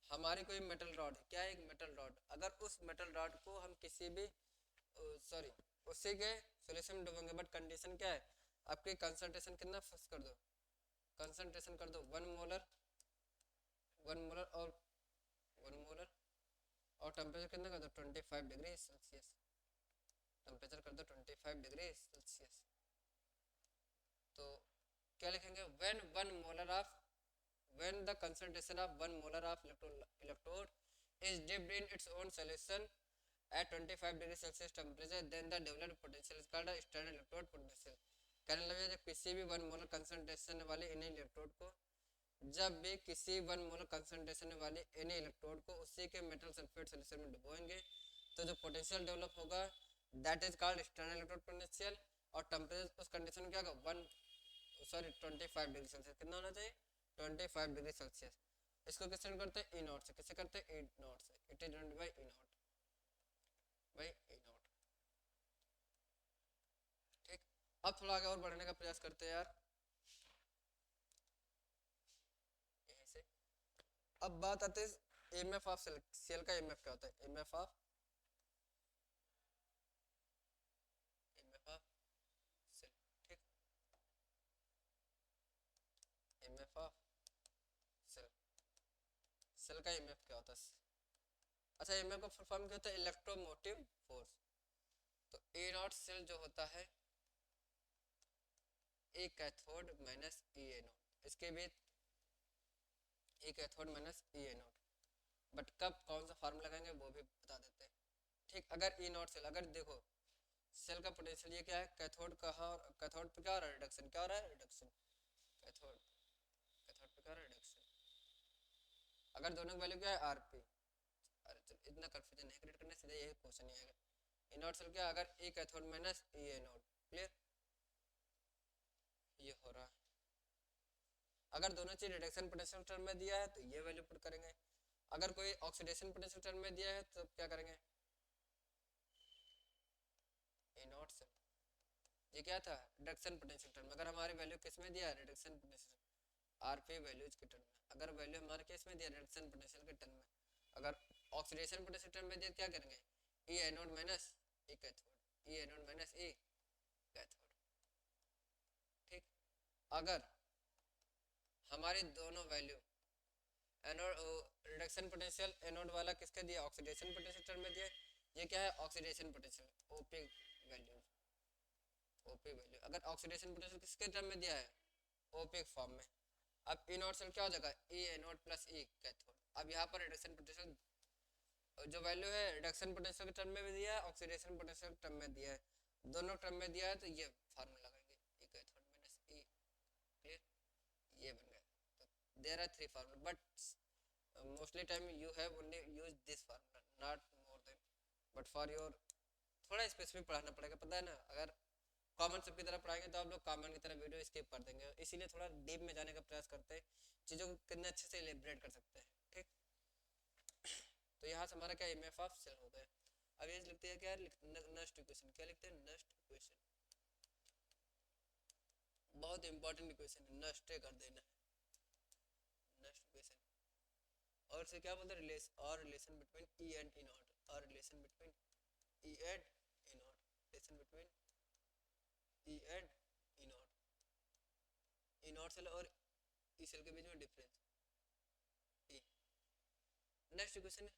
हमारी कोई मेटल रॉड, क्या है, एक मेटल रॉड, अगर उस मेटल रॉड को हम किसी भी सॉरी उसी के सॉल्यूशन में डुबोएंगे, बट कंडीशन क्या है, आपकी कंसंट्रेशन कितना फिक्स कर दो, कंसंट्रेशन कर दो 1 मोलर, 1 मोलर और 1 मोलर, और टेम्परेचर कितना कर दो 25 डिग्री सेल्सियस, टेम्परेचर कर दो 25 डिग्री सेल्सियस। तो क्या लिखेंगे, when the concentration of 1 molar of electrode is dipped in its own solution at 25 degree Celsius temperature, then the developed potential is called a standard electrode potential। कहने लगे जब किसी भी 1 मोलर कंसंट्रेशन वाले इन electrode को, जब भी किसी 1 मोलर कंसंट्रेशन वाले इन इलेक्ट्रोड को उसी के मेटल सल्फेट सॉल्यूशन में डुबोएंगे तो जो पोटेंशियल डेवलप होगा that is called standard electrode potential. और टेम्परेचर उस कंडीशन में क्या होगा 25 डिग्री सेल्सियस, कितना होना चाहिए 25 डिग्री सेल्सियस। इसको किससे करते हैं, ई नॉट से, किससे करते हैं, ई नॉट से। It is denoted by E naught, by E naught. ठीक, अब थोड़ा आगे और बढ़ने का प्रयास करते हैं यार, यहीं से। अब बात आती है एमएफ ऑफ सेल, सेल का एमएफ क्या होता है, एमएफ ऑफ सेल। ठीक, एमएफ ऑफ सेल, सेल का एमएफ क्या होता है, अच्छा एमएफ का फुल फॉर्म क्या होता है, इलेक्ट्रोमोटिव फोर्स। तो ए नॉट सेल जो होता है E cathode minus E anode, इसके बीच E cathode minus E anode, but कब कौन सा फार्मूला लगाएंगे वो भी बता देते हैं। ठीक, अगर ई नॉट सेल, अगर देखो सेल का पोटेंशियल ये क्या है, कैथोड कहाँ, और कैथोड पे क्या हो रहा है, रिडक्शन, क्या हो रहा है, रिडक्शन, कैथोड, कैथोड पे क्या हो रहा है, रिडक्शन। अगर दोनों की वैल्यू क्या है, आरपी, अरे चलो इतना कंफ्यूजन नहीं क्रिएट करना, सीधा यही क्वेश्चन ही आएगा। ई नॉट सेल क्या, अगर ए cathode minus E anode, clear, ये हो रहा है। अगर दोनों चीज रिडक्शन पोटेंशियल टर्म में दिया है तो ये वैल्यू पुट करेंगे, अगर कोई ऑक्सीडेशन पोटेंशियल टर्म में दिया है तो क्या करेंगे, ए नॉट सेल, ये क्या था, रिडक्शन पोटेंशियल टर्म। अगर हमारी वैल्यू किस में दिया है, रिडक्शन पोटेंशियल, आरपी वैल्यूज के टर्म में, अगर वैल्यू हमारे केस में दिया रिडक्शन पोटेंशियल के टर्म में, अगर ऑक्सीडेशन पोटेंशियल टर्म में दिया क्या करेंगे, ई एनोड माइनस ई कैथोड, ई एनोड माइनस ई कैथोड। ठीक, अगर हमारी दोनों value anode, reduction potential anode वाला किसके दिया, ऑक्सीडेशन पोटेंशियल टर्म में दिया, ये क्या है, oxidation potential OP value, OP value, अगर ऑक्सीडेशन पोटेंशियल किसके टर्म में दिया है, ओपिक फॉर्म में। अब ई नॉट सेल क्या हो जाएगा, ई ए नॉट प्लस ई कैथोड। अब यहाँ पर रिडक्शन पोटेंशियल जो वैल्यू है रिडक्शन पोटेंशियल के टर्म में भी दिया है, ऑक्सीडेशन पोटेंशियल के टर्म में दिया है, दोनों टर्म में दिया है, तो ये फार्मूला लगाएंगे E cathode minus E, clear, ये बन गया। तो there are three formula but mostly time you have only use this formula not more than, but for your थोड़ा स्पेसिफिक पढ़ाना पड़ेगा, पता है ना। अगर कॉमन सब की तरह पढ़ाएंगे तो आप लोग कॉमन की तरह वीडियो स्किप कर देंगे, इसीलिए थोड़ा डीप में जाने का प्रयास करते हैं, चीज़ों को कितने अच्छे से एलिब्रेट कर सकते हैं, ठीक। तो यहाँ से हमारा क्या एमएफ ऑफ सेल हो गया। अब ये लिखते हैं क्या, नस्ट इक्वेशन, क्या लिखते हैं, नस्ट इक्वेशन, बहुत इंपॉर्टेंट इक्वेशन है, नस्ट कर देना है, नस्ट इक्वेशन। और से क्या बोलते हैं, relation between E and E naught, और relation between E and E naught, relation between E and E naught, E naught cell और ई सेल के बीच में difference E. Next equation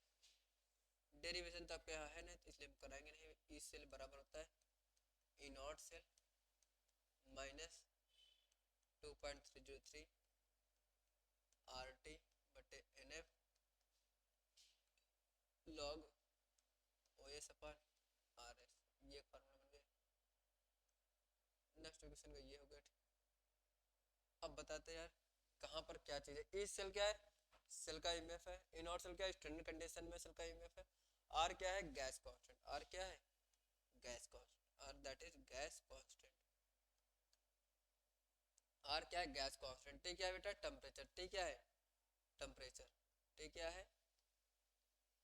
derivation तो आपके यहाँ है ना, इसलिए हम कराएंगे नहीं। ई सेल बराबर होता है E naught cell minus 2.303 R T बटे N F log O S upon R S, ये फार्मूला बन गया। नेक्स्ट इक्वेशन का ये हो गया, ठीक। अब बताते हैं यार कहाँ पर क्या चीज़ है। ई सेल क्या है, सेल का ईएमएफ है, ई नॉट सेल क्या है, स्टैंडर्ड कंडीशन में सेल का ईएमएफ है, आर क्या है, गैस कांस्टेंट, आर क्या है, gas constant, R that is gas constant, R क्या है, गैस कांस्टेंट, टी क्या है बेटा, टेम्परेचर, टी क्या है, टेम्परेचर, टी क्या है,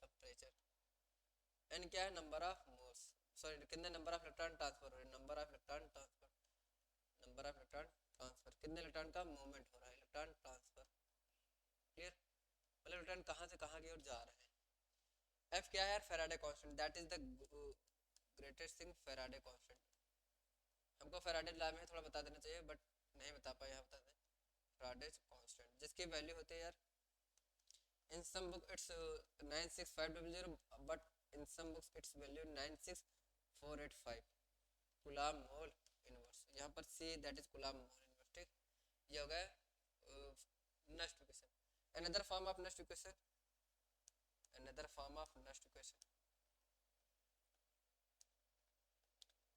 टेम्परेचर, एन क्या है, नंबर ऑफ मोल्स, सॉरी कितने नंबर ऑफ इलेक्ट्रॉन ट्रांसफर हो रहे हैं, number of electron transfer, number of electron transfer, कितने इलेक्ट्रॉन का मूवमेंट हो रहा है, इलेक्ट्रॉन ट्रांसफर, क्लियर, मतलब इलेक्ट्रॉन कहाँ से कहाँ की ओर जा रहे हैं। एफ क्या है यार, Faraday constant, that is the greatest thing, Faraday constant. हमको फैराडे लॉ में थोड़ा बता देना चाहिए बट नहीं बता पाए, यहाँ बता दें फैराडे कांस्टेंट, जिसकी वैल्यू होती है यार in some book it's 96500 but in some books it's value 96485 coulomb mole inverse. यहाँ पर C that is coulomb mole inverse, ठीक। ये हो गया next equation. Another form of next equation, another form of Nernst equation,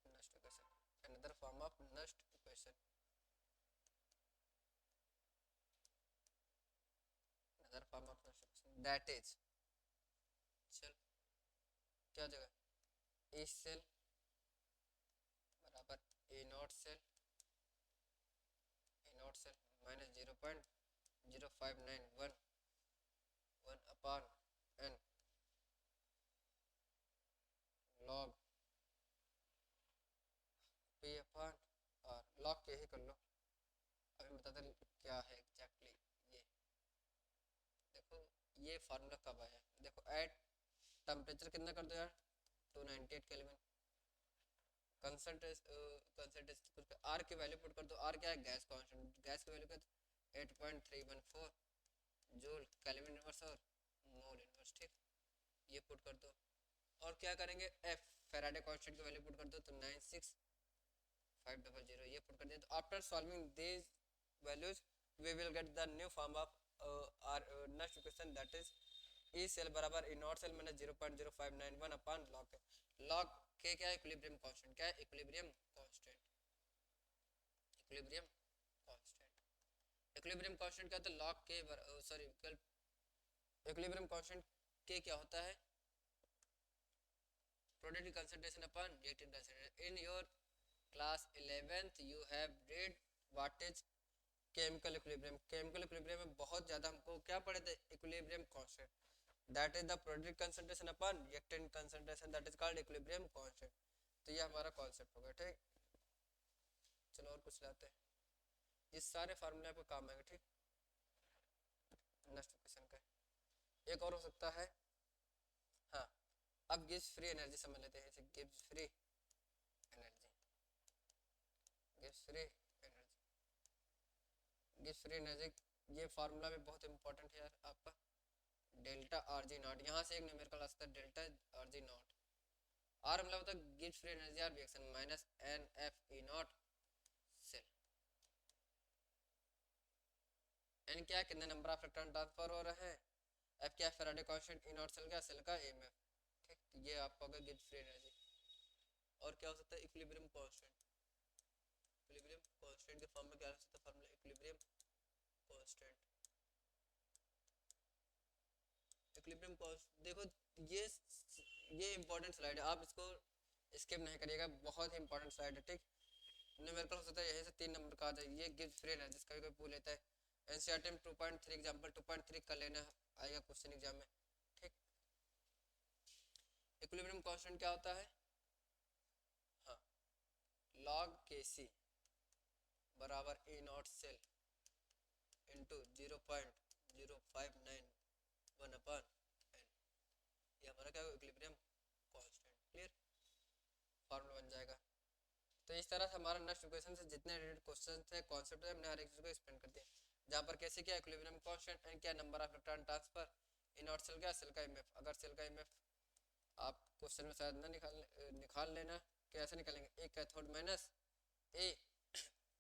Nernst equation, another form of Nernst equation, another form of Nernst equation that is, चल क्या जगह E cell बराबर E naught cell, E naught cell minus 0.0591 1 upon N log P upon R, log के ही कर लो, अभी बताते हैं क्या है एग्जैक्टली। ये देखो ये फार्मूला कब आया, देखो एट टेम्परेचर कितना कर दो यार 298 केल्विन, कंसंट्रेशन आर की वैल्यू पुट कर दो, आर क्या है, गैस कांस्टेंट, गैस की वैल्यू क्या 8.314 जूल केल्विन इनवर्स और मोल इनवर्स, ठीक। ये पुट कर दो और क्या करेंगे, एफ फैराडे कांस्टेंट की वैल्यू पुट कर दो तो 96500, ये पुट कर दिया। तो after solving these values we will get the new form of our next equation that is E cell बराबर E naught cell minus 0.0591 upon log, log के क्या है, इक्विलिब्रियम कांस्टेंट, क्या है, equilibrium constant, equilibrium constant, equilibrium constant क्या होता है, log के सॉरी इक्विलिब्रियम कांस्टेंट के क्या होता है, product concentration upon reactant concentration. In your class 11th you have read what is chemical equilibrium, chemical equilibrium में बहुत ज़्यादा हमको क्या पढ़े थे, equilibrium constant, that is the product concentration upon reactant concentration, that is called equilibrium constant. तो ये हमारा कॉन्सेप्ट होगा, ठीक। चलो और कुछ लाते हैं, ये सारे फार्मूले आपको काम आएंगे, ठीक। नेक्स्ट क्वेश्चन का एक और हो सकता है, हाँ अब गिव्स फ्री एनर्जी समझ लेते हैं, जैसे gives free energy, gives free energy, gives free energy, ये फार्मूला भी बहुत इंपॉर्टेंट है यार आपका, डेल्टा आर जी नॉट, यहाँ से एक न्यूमेरिकल आ सकता है delta R G naught, R मतलब होता है gives free energy R reaction minus N F E naught cell. N क्या है, कितने नंबर ऑफ इलेक्ट्रॉन ट्रांसफर हो रहे हैं, एफ क्या है Faraday constant, E naught cell क्या, सेल का ईएमएफ। ठीक, ये आपका होगा गिव्स फ्री एनर्जी। और क्या हो सकता है, इक्विलिब्रियम कांस्टेंट। इक्विलिब्रियम कांस्टेंट के फॉर्म में क्या हो सकता है, formula equilibrium constant. Equilibrium constant देखो, ये ये इंपॉर्टेंट स्लाइड है, आप इसको स्किप नहीं करिएगा, बहुत ही इंपॉर्टेंट स्लाइड है। ठीक, न्यूमेरिकल हो सकता है यहीं से 3 नंबर का आ जाए। ये गिव्स फ्री एनर्जी जिसका भी कोई पूछ लेता है, एनसीईआरटी में 2.3 एग्जांपल 2.3 का लेना आएगा क्वेश्चन एग्जाम में। ठीक, इक्विलिब्रियम कांस्टेंट क्या होता है, हाँ, log kc बराबर E naught cell into 0.0591 upon N, ये हमारा क्या होगा इक्विलिब्रियम कांस्टेंट। क्लियर, फॉर्मूला बन जाएगा। तो इस तरह से हमारा नेक्स्ट इक्वेशन से जितने रिलेटेड क्वेश्चन थे, कॉन्सेप्ट है, हमने हर एक चीज को एक्सप्लेन कर दिया। जहाँ पर कैसे क्या इक्विलिब्रियम कांस्टेंट एंड क्या number of electron transfer, in naught cell क्या, सेल का एमएफ। अगर सेल का एमएफ आप क्वेश्चन में शायद ना निकाल लेना, कैसे निकालेंगे, A cathode minus A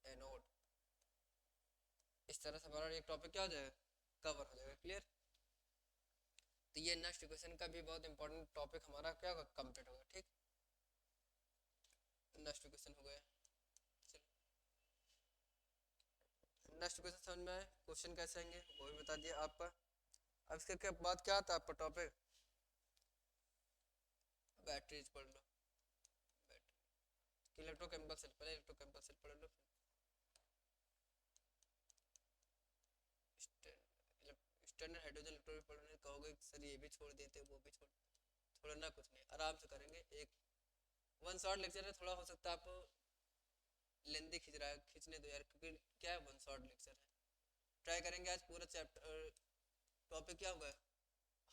anode. इस तरह से हमारा एक टॉपिक क्या हो जाएगा, कवर हो जाएगा। क्लियर, तो ये नेक्स्ट इक्वेशन का भी बहुत इंपॉर्टेंट टॉपिक हमारा क्या होगा, कंप्लीट होगा। ठीक, नेक्स्ट इक्वेशन हो गया। नेक्स्ट क्वेश्चन समझ में आए, क्वेश्चन कैसे आएंगे वो भी बता दिया आपका। अब इसके बाद क्या आता है आपका टॉपिक, बैटरीज पढ़ लो। बैटरी इलेक्ट्रोकेमिकल सेल, पहले इलेक्ट्रोकेमिकल सेल पढ़ लो, स्टैंडर्ड हाइड्रोजन इलेक्ट्रोड पढ़ने कहोगे सर ये भी छोड़ देते वो भी छोड़ना कुछ नहीं, आराम से करेंगे। एक वन शॉट लेक्चर है, थोड़ा हो सकता है आपको लेंदी खींच रहा है, खींचने दो यार, क्योंकि क्या है वन शॉट लेक्चर है। ट्राई करेंगे आज पूरा चैप्टर टॉपिक क्या होगा,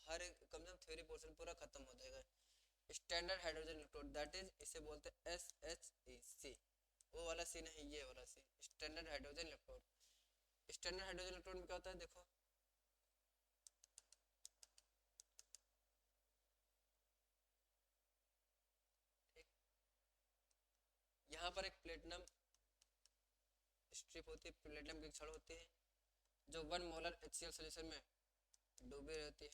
हर एक कम से कम थ्योरी पोर्शन पूरा खत्म हो जाएगा। Standard hydrogen electrode that is, इसे बोलते हैं SHEC, वो वाला सी नहीं, ये वाला C, standard hydrogen electrode. Standard hydrogen electrode में क्या होता है, देखो यहाँ पर एक प्लेटिनम स्ट्रिप होती है, प्लेटिनम की छड़ होती है जो 1 मोलर HCl सॉल्यूशन में डूबी रहती है।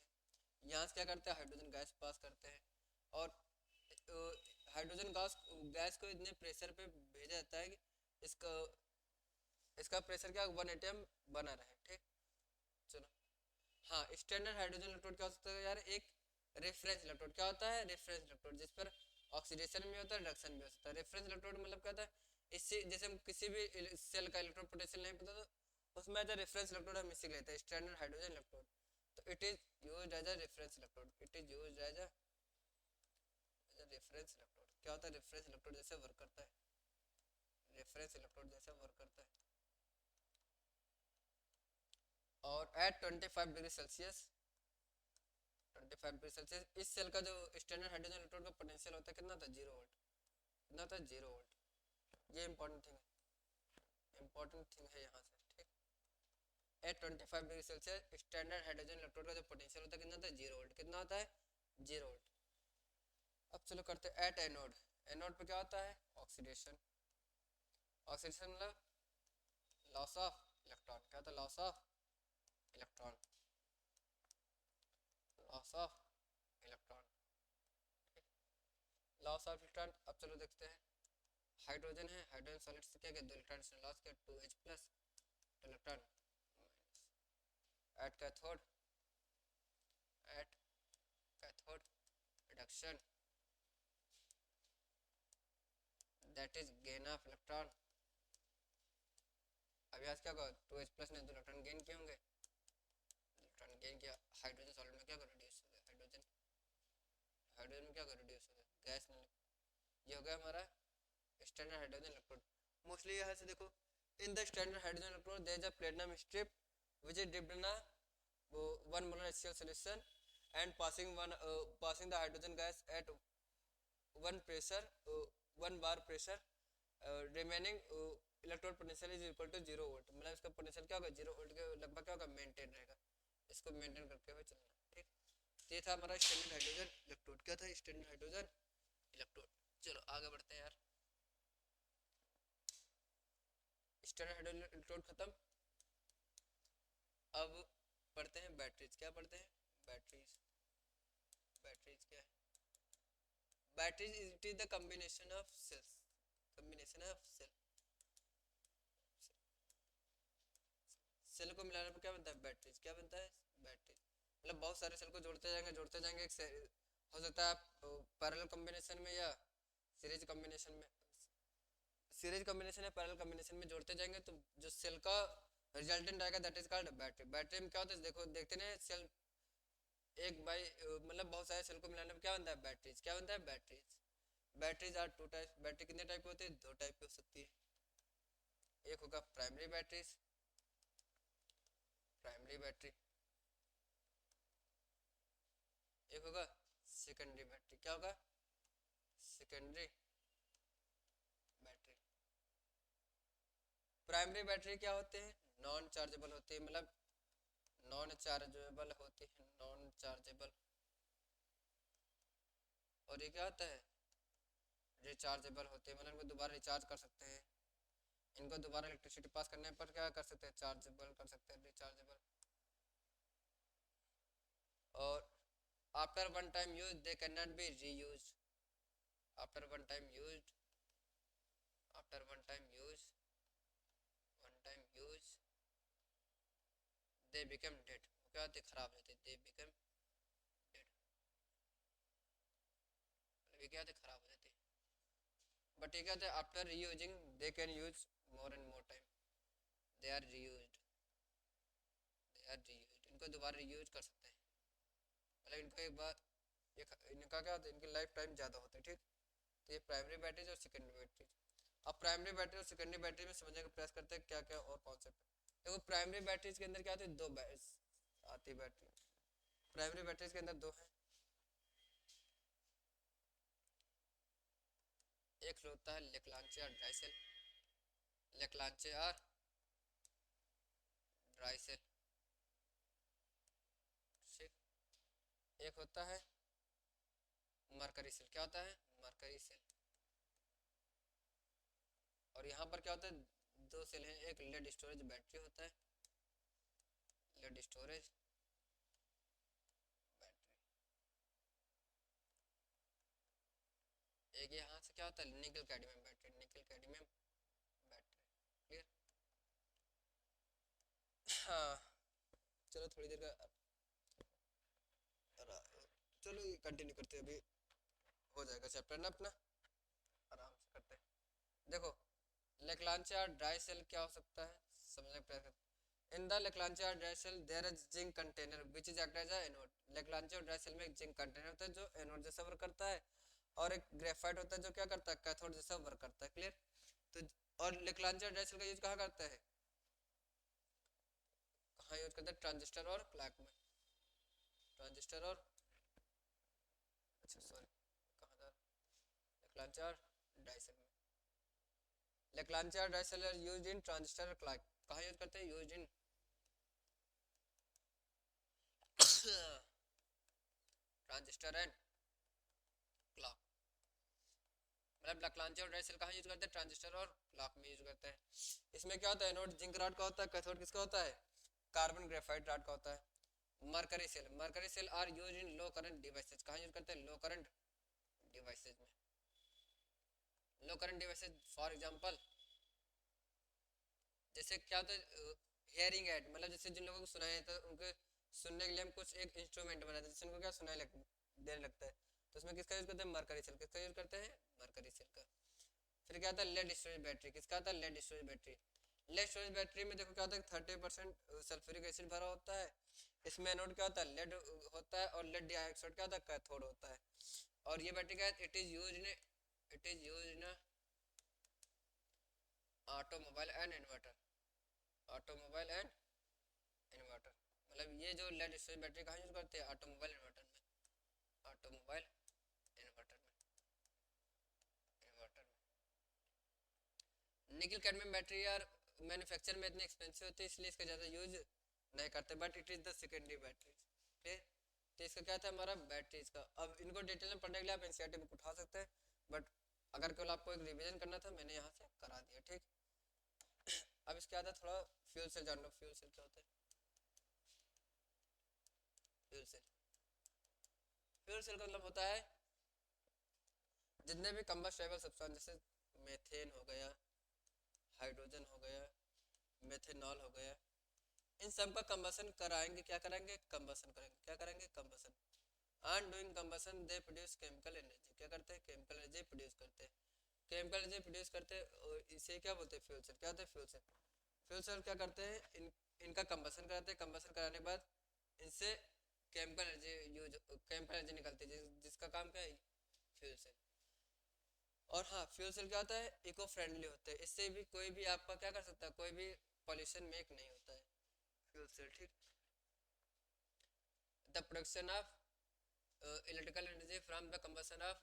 यहाँ से क्या करते हैं, हाइड्रोजन गैस पास करते हैं, और हाइड्रोजन गैस को इतने प्रेशर पे भेजा जाता है कि इसका इसका प्रेशर क्या 1 एटम बना रहे। ठीक, चलो, हाँ, स्टैंडर्ड हाइड्रोजन इलेक्ट्रोड क्या हो सकता है यार, एक रेफरेंस इलेक्ट्रोड। क्या होता है, रेफरेंस इलेक्ट्रोड, जिस पर ऑक्सीडेशन भी होता है, रिडक्शन भी हो सकता है। रेफरेंस इलेक्ट्रोड मतलब क्या होता है, इससे जैसे हम किसी भी सेल का इलेक्ट्रॉन पोटेंशियल नहीं पता तो उसमें एज रेफरेंस इलेक्ट्रोड हम इसी लेते हैं, स्टैंडर्ड हाइड्रोजन इलेक्ट्रोड। तो it is used as a reference electrode, it is used as a reference electrode. क्या होता है, रेफरेंस इलेक्ट्रोड जैसे वर्क करता है, रेफरेंस इलेक्ट्रोड जैसे वर्क करता है। और at 25 degree Celsius, 25 degree Celsius इस सेल का जो स्टैंडर्ड हाइड्रोजन इलेक्ट्रोड का पोटेंशियल होता है कितना था, 0 वोल्ट। कितना था, 0 वोल्ट। ये इंपॉर्टेंट थिंग है, इंपॉर्टेंट थिंग है यहाँ से। ठीक, at 25 degree Celsius standard hydrogen electrode का जो पोटेंशियल होता है कितना था, 0 वोल्ट। कितना होता है, 0 वोल्ट। अब चलो करते हैं एट एनोड। एनोड पे क्या होता है, ऑक्सीडेशन। ऑक्सीडेशन मतलब लॉस ऑफ इलेक्ट्रॉन। क्या होता है, loss of electron, loss of electron, loss of electron. अब चलो देखते हैं, हाइड्रोजन है, हाइड्रोजन सॉलिड से क्या किया, 2 इलेक्ट्रॉन लॉस किया, 2H plus, 2 electron minus. At cathode, at cathode reduction that is gain of electron. अब यहाँ क्या होगा, 2H प्लस ने 2 इलेक्ट्रॉन गेन किए होंगे, इलेक्ट्रॉन गेन किया, हाइड्रोजन सॉलिड में क्या रिड्यूस हो गया, हाइड्रोजन हाइड्रोजन में क्या रिड्यूस हो गया, गैस में। ये हो गया हमारा स्टैंडर्ड हाइड्रोजन इलेक्ट्रोड। मोस्टली यहाँ से देखो, in the standard hydrogen electrode there is a platinum strip which is dipped in 1 molar HCl solution and passing the hydrogen gas at 1 pressure, 1 bar pressure, remaining electrode potential is equal to 0 volt. मतलब इसका potential क्या होगा, 0 volt के लगभग क्या होगा, maintain रहेगा। इसको मेंटेन करते हुए चलना। ठीक, ये था हमारा स्टैंडर्ड हाइड्रोजन इलेक्ट्रोड। क्या था, स्टैंडर्ड हाइड्रोजन इलेक्ट्रोड। चलो आगे बढ़ते हैं यार। स्टैंडर्ड हाइड्रोजन इलेक्ट्रोड खत्म। अब पढ़ते हैं बैटरीज। क्या पढ़ते हैं? बैटरीज। बैटरीज क्या है? Batteries it is the combination of cells. Combination of cell. Cell को मिलाने पर क्या बनता है? बैटरीज। क्या बनता है? बैटरीज। मतलब बहुत सारे सेल को जोड़ते जाएंगे एक हो सकता है आप पैरेलल कॉम्बिनेशन में या सीरीज कॉम्बिनेशन में, सीरीज कॉम्बिनेशन या पैरेलल कॉम्बिनेशन में जोड़ते जाएंगे तो जो सेल का रिजल्टेंट आएगा that is called battery. Battery में क्या होता है? देखो देखते ना सेल एक बाई मतलब बहुत सारे सेल को मिलाने पर क्या बनता है? बैटरीज। क्या बनता है? Batteries. Batteries are two type. Battery कितने टाइप की होती है? दो टाइप की हो सकती है। एक होगा प्राइमरी बैटरीज, प्राइमरी बैटरी। एक होगा सेकेंडरी बैटरी। क्या होगा? Secondary battery. प्राइमरी बैटरी क्या होते हैं? नॉन चार्जेबल होती है, मतलब नॉन चार्जेबल होती है, नॉन चार्जेबल। और ये क्या होता है? रिचार्जेबल होते हैं, मतलब इनको दोबारा रिचार्ज कर सकते हैं। इनको दोबारा इलेक्ट्रिसिटी पास करने पर क्या कर सकते हैं? चार्जेबल कर सकते हैं, रिचार्जेबल। और after one time use they can not be reuse. After one time use, after one time use they become dead. क्या होते? खराब होते। दे बिकम डेड, मतलब क्या होते? खराब हो जाते। बट ये क्या होता है? After reusing they can use more and more time. They are reused, they are reused. इनको दोबारा रीयूज कर सकते हैं, मतलब इनको एक बार इनका क्या होता है? इनकी लाइफ टाइम ज़्यादा होती है। ठीक, तो ये प्राइमरी बैटरीज और सेकेंडरी बैटरीज। अब प्राइमरी बैटरी और सेकेंडरी बैटरी में समझने का प्रयास करते हैं क्या क्या और कॉन्सेप्ट है। देखो प्राइमरी बैटरीज के अंदर क्या आती है? दो आती है बैटरी। प्राइमरी बैटरीज के अंदर दो है। एक होता है लेक्लांचे और ड्राइसेल। लेक्लांचे और ड्राइसेल। एक होता है मरकरी सेल। क्या होता है? Mercury cell. और यहाँ पर क्या होता है? दो सेल हैं। एक लेड स्टोरेज बैटरी होता है, लेड स्टोरेज बैटरी। एक यहाँ से क्या होता है? निकल कैडमियम बैटरी, निकल कैडमियम बैटरी। क्लियर? हाँ, चलो थोड़ी देर का चलो कंटिन्यू करते हैं, अभी हो जाएगा चैप्टर ना अपना, आराम से करते हैं। देखो लेक्लांचे और ड्राई सेल क्या हो सकता है समझने का प्रयास करते। इन द लेक्लांचे और dry cell there is zinc container which is act as a anode. Leclanche और ड्राई सेल में एक जिंक कंटेनर होता है जो एनोड जैसा वर्क करता है, और एक ग्रेफाइट होता है जो क्या करता है? कैथोड जैसा वर्क करता है। क्लियर? तो और लेक्लांचे और ड्राई सेल का यूज कहाँ करता है? कहाँ यूज करते हैं? ट्रांजिस्टर और क्लैक में। ट्रांजिस्टर और, अच्छा सॉरी कहाँ था? लेक्लांचे और ड्राई सेल में। लेक्लांचे और dry cell are used in transistor और क्लैक। कहाँ यूज करते हैं? Used in transistor and clock. मतलब लेक्लांचे और ड्राई सेल कहाँ यूज करते हैं? ट्रांजिस्टर और क्लॉक में यूज करते हैं। इसमें क्या होता है? एनोड जिंक रॉड का होता है, कैथोड किसका होता है? कार्बन ग्रेफाइट रॉड का होता है। Mercury cell, mercury cell are use in low current devices. कहाँ यूज करते हैं? लो करंट डिवाइसेज में। Low current devices for example जैसे क्या होता है? हियरिंग एड, मतलब जैसे जिन लोगों को सुनाई तो उनके सुनने के लिए हम कुछ एक इंस्ट्रूमेंट बनाते हैं जिससे उनको क्या सुनाई देने लगता है। तो उसमें किसका यूज करते हैं? Mercury cell. किसका यूज करते हैं? मरकरी सेल का। फिर क्या आता है? Lead storage battery. किसका आता है? Lead storage battery. Lead storage battery में देखो क्या होता है? 30% सल्फ्यूरिक एसिड भरा होता है। इसमें एनोड क्या होता है? लेड होता है, और लेड डाइऑक्साइड क्या होता है? कैथोड होता है। और ये बैटरी क्या है? It is use in automobile and inverter. Automobile and inverter, मतलब ये जो लेड स्टोरेज बैटरी कहाँ यूज करते हैं? ऑटोमोबाइल इन्वर्टर में। ऑटोमोबाइल इन्वर्टर में, इन्वर्टर में। निकल कैडमियम बैटरी यार मैन्युफैक्चर में इतनी एक्सपेंसिव होती है इसलिए इसका ज़्यादा यूज नहीं करते, but it is the secondary battery. ठीक, तो इसका क्या था हमारा? बैटरीज का। अब इनको डिटेल में पढ़ने के लिए आप एनसीईआरटी बुक उठा सकते हैं, बट अगर केवल आपको एक रिवीजन करना था मैंने यहाँ से करा दिया, ठीक। अब इसके बाद थोड़ा फ्यूल सेल जान लो। फ्यूल सेल क्या होता है? फ्यूल सेल, फ्यूल सेल का मतलब होता है जितने भी कंबस्टेबल सब्सटेंस, जैसे मेथेन हो गया, हाइड्रोजन हो गया, मेथेनॉल हो गया, इन सब का कंबसन कराएंगे। क्या कराएंगे? कंबसन करेंगे। क्या करेंगे? Combustion. And doing combustion they produce chemical energy. क्या करते हैं? केमिकल एनर्जी प्रोड्यूस करते हैं। केमिकल एनर्जी प्रोड्यूस करते हैं और इसे क्या बोलते हैं? Fuel cell. क्या होता है? Fuel cell. फ्यूल सेल क्या करते हैं? इनका कंबसन कराते हैं। कंबसन कराने के बाद इनसे केमिकल एनर्जी केमिकल एनर्जी निकलती है, जिसका काम क्या है? Fuel cell. और हाँ, फ्यूल सेल क्या होता है? इको फ्रेंडली होते हैं। इससे भी कोई भी आपका क्या कर सकता है? कोई भी पॉल्यूशन मेक नहीं होता है फ्यूल सेल, ठीक। The production of electrical energy from the combustion of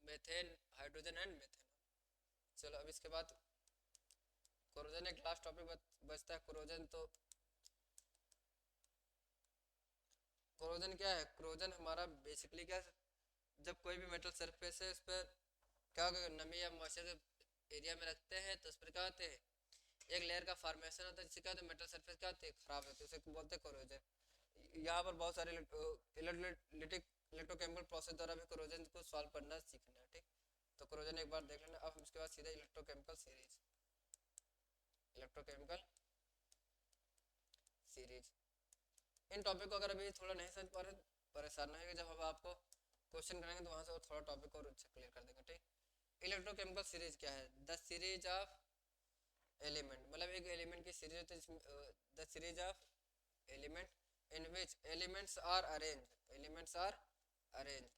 methane, hydrogen and methanol. चलो अब इसके बाद कोरोजन, एक लास्ट टॉपिक बचता है कोरोजन। तो कोरोजन क्या है? कोरोजन हमारा बेसिकली क्या, जब कोई भी मेटल सरफेस है उस पर क्या होगा? नमी या मॉइस्चर एरिया में रखते हैं तो उस पर क्या होते हैं? एक लेयर का फॉर्मेशन होता है, जिससे क्या होता है? मेटल सरफेस क्या होती है? खराब होती है, उसे बोलते हैं कोरोजन। यहाँ पर बहुत सारे इलेक्ट्रोकेमिकल प्रोसेस द्वारा भी कोरोजन को सॉल्व करना सीखना है, ठीक। तो कोरोजन एक बार देख लेना। अब उसके बाद सीधा इलेक्ट्रोकेमिकल सीरीज। इलेक्ट्रोकेमिकल सीरीज, इन टॉपिक को अगर अभी थोड़ा नहीं समझ पा रहे परेशान नहीं होगा, जब हम आपको क्वेश्चन करेंगे तो वहाँ से थोड़ा टॉपिक और अच्छे क्लियर कर देंगे, ठीक। इलेक्ट्रोकेमिकल सीरीज क्या है? द सीरीज ऑफ एलिमेंट, मतलब एक एलिमेंट की सीरीज होती है। The series of element in which elements are arranged, elements are arranged,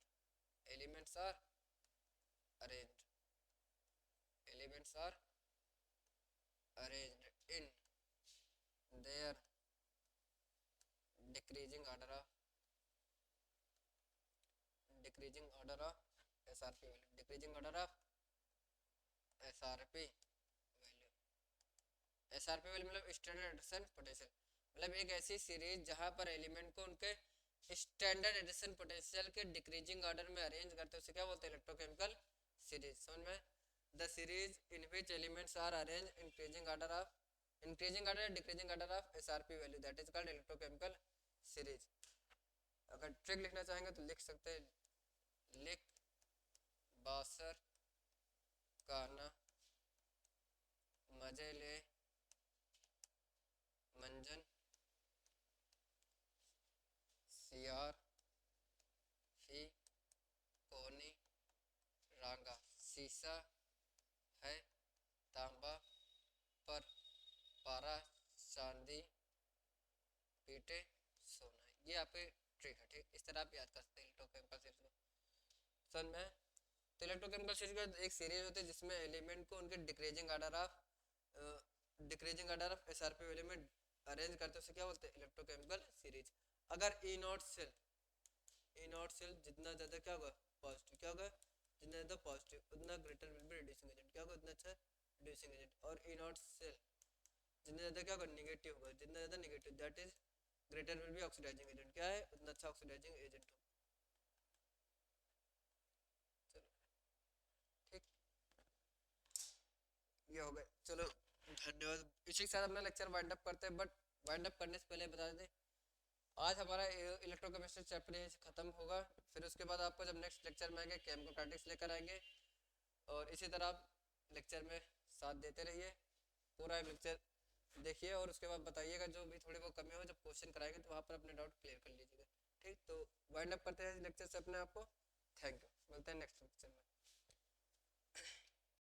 elements are arranged, elements are arranged in their decreasing order of SRP value, decreasing order of SRP value। SRP value मतलब standard reduction potential, मतलब एक ऐसी series जहां पर element को उनके standard reduction potential के decreasing order में अरेंज करते हैं, उसे क्या बोलते हैं? Electrochemical series. समझ में? The series in which elements are arrange increasing order of, increasing order decreasing order of SRP value, that is called electrochemical series. अगर ट्रिक लिखना चाहेंगे तो लिख सकते हैं, लिख बासर काना मजे ले मंजन सियार फी कोनी रांगा, सीसा है तांबा पर पारा चांदी पीटे सोना। ये आपके ट्रिक है, ठीक। इस तरह आप याद कर सकते हैं इलेक्ट्रोकेमिकल सीरीज को। समझ में? तो इलेक्ट्रोकेमिकल सीरीज का एक सीरीज होती है जिसमें एलिमेंट को उनके decreasing order of SRP value में अरेंज करते हैं, उसे क्या बोलते हैं? Electrochemical series. अगर ई नॉट सेल जितना ज़्यादा क्या होगा? पॉजिटिव। क्या होगा? जितना ज़्यादा पॉजिटिव उतना greater will B reducing agent. क्या होगा? उतना अच्छा रिड्यूसिंग एजेंट। और ई नॉट सेल जितना ज़्यादा क्या होगा? निगेटिव होगा। जितना ज़्यादा negative, that is greater will be oxidising agent. क्या है? उतना अच्छा ऑक्सीडाइजिंग एजेंट होगा। चलो ठीक, ये हो गए। चलो धन्यवाद। इसी के साथ अपना लेक्चर वाइंड अप करते हैं, बट वाइंड अप करने से पहले बता दें आज हमारा इलेक्ट्रोकेमिस्ट्री चैप्टर यहीं से खत्म होगा। फिर उसके बाद आपको जब नेक्स्ट लेक्चर में आएंगे केमिकोकाइनेटिक्स लेकर आएंगे, और इसी तरह आप लेक्चर में साथ देते रहिए, पूरा लेक्चर देखिए और उसके बाद बताइएगा जो भी थोड़ी बहुत कमी हो। जब क्वेश्चन कराएंगे तो वहाँ पर अपने डाउट क्लियर कर लीजिएगा, ठीक। तो वाइंड अप करते हैं लेक्चर से अपने आप को। थैंक यू, मिलते हैं नेक्स्ट लेक्चर में।